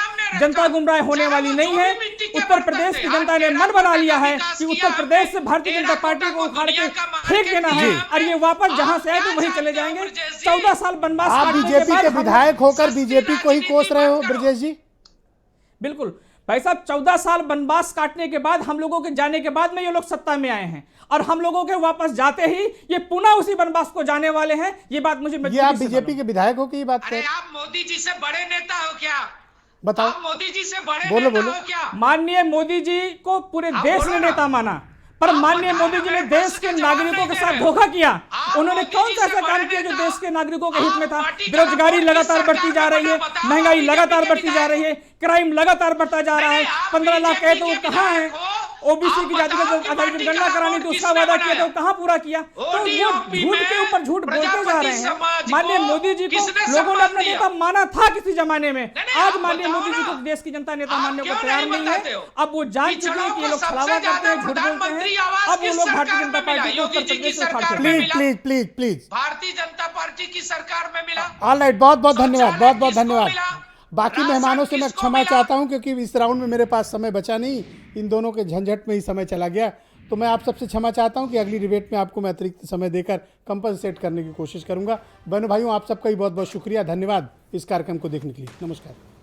जनता गुमराह होने वाली नहीं है। उत्तर प्रदेश की जनता ने मन बना लिया है कि उत्तर प्रदेश से भारतीय जनता पार्टी को उखाड़ के फेंक देना है और ये वापस जहां से आए तो वहीं चले जाएंगे। 14 साल बनवास। आप बीजेपी के विधायक होकर बीजेपी को ही कोस रहे हो ब्रजेश जी? बिल्कुल भाई साहब, 14 साल बनवास काटने के बाद, हम लोगों के जाने के बाद में ये लोग सत्ता में आए हैं और हम लोगों के वापस जाते ही ये पुनः उसी बनवास को जाने वाले हैं। ये बात मुझे, ये आप बीजेपी के विधायक हो की बात कर? आप मोदी जी से बड़े नेता हो क्या? बताओ। आप मोदी जी से बड़े बोलो नेता हो क्या? माननीय मोदी जी को पूरे देश ने नेता माना। पर माननीय मोदी जी ने देश के नागरिकों के साथ धोखा किया। उन्होंने कौन सा ऐसा काम किया जो देश के नागरिकों के हित में था? बेरोजगारी लगातार बढ़ती जा रही है, महंगाई लगातार बढ़ती जा रही है, क्राइम लगातार बढ़ता जा रहा है। 15 लाख कहे तो वो कहाँ है? ओबीसी की जाति का आधारित जनगणना करानी थी, उसका वादा किया था, वो कहाँ पूरा किया? तो वो झूठ के ऊपर झूठ बोलते जा रहे हैं। माननीय मोदी जी को लोगों ने अपना नेता माना था किसी जमाने में, आज माननीय मोदी जी को देश की जनता नेता मानने को तैयार नहीं है। अब वो जान चुके हैं कि ये लोग छलावा करते हैं, झूठ बोलते हैं। अब वो लोग भारतीय जनता पार्टी को उत्तर प्रदेश में उखाड़ please please please please Bharatiya Janata party की सरकार में मिला। ऑल राइट, बहुत बहुत धन्यवाद, बहुत बहुत धन्यवाद। बाकी मेहमानों से मैं क्षमा चाहता हूं क्योंकि इस राउंड में मेरे पास समय बचा नहीं, इन दोनों के झंझट में ही समय चला गया। तो मैं आप सबसे क्षमा चाहता हूं कि अगली डिबेट में आपको मैं अतिरिक्त समय देकर कंपनसेट करने की कोशिश करूंगा। बहनों भाइयों, आप सबका ही बहुत बहुत शुक्रिया, धन्यवाद इस कार्यक्रम को देखने के लिए। नमस्कार।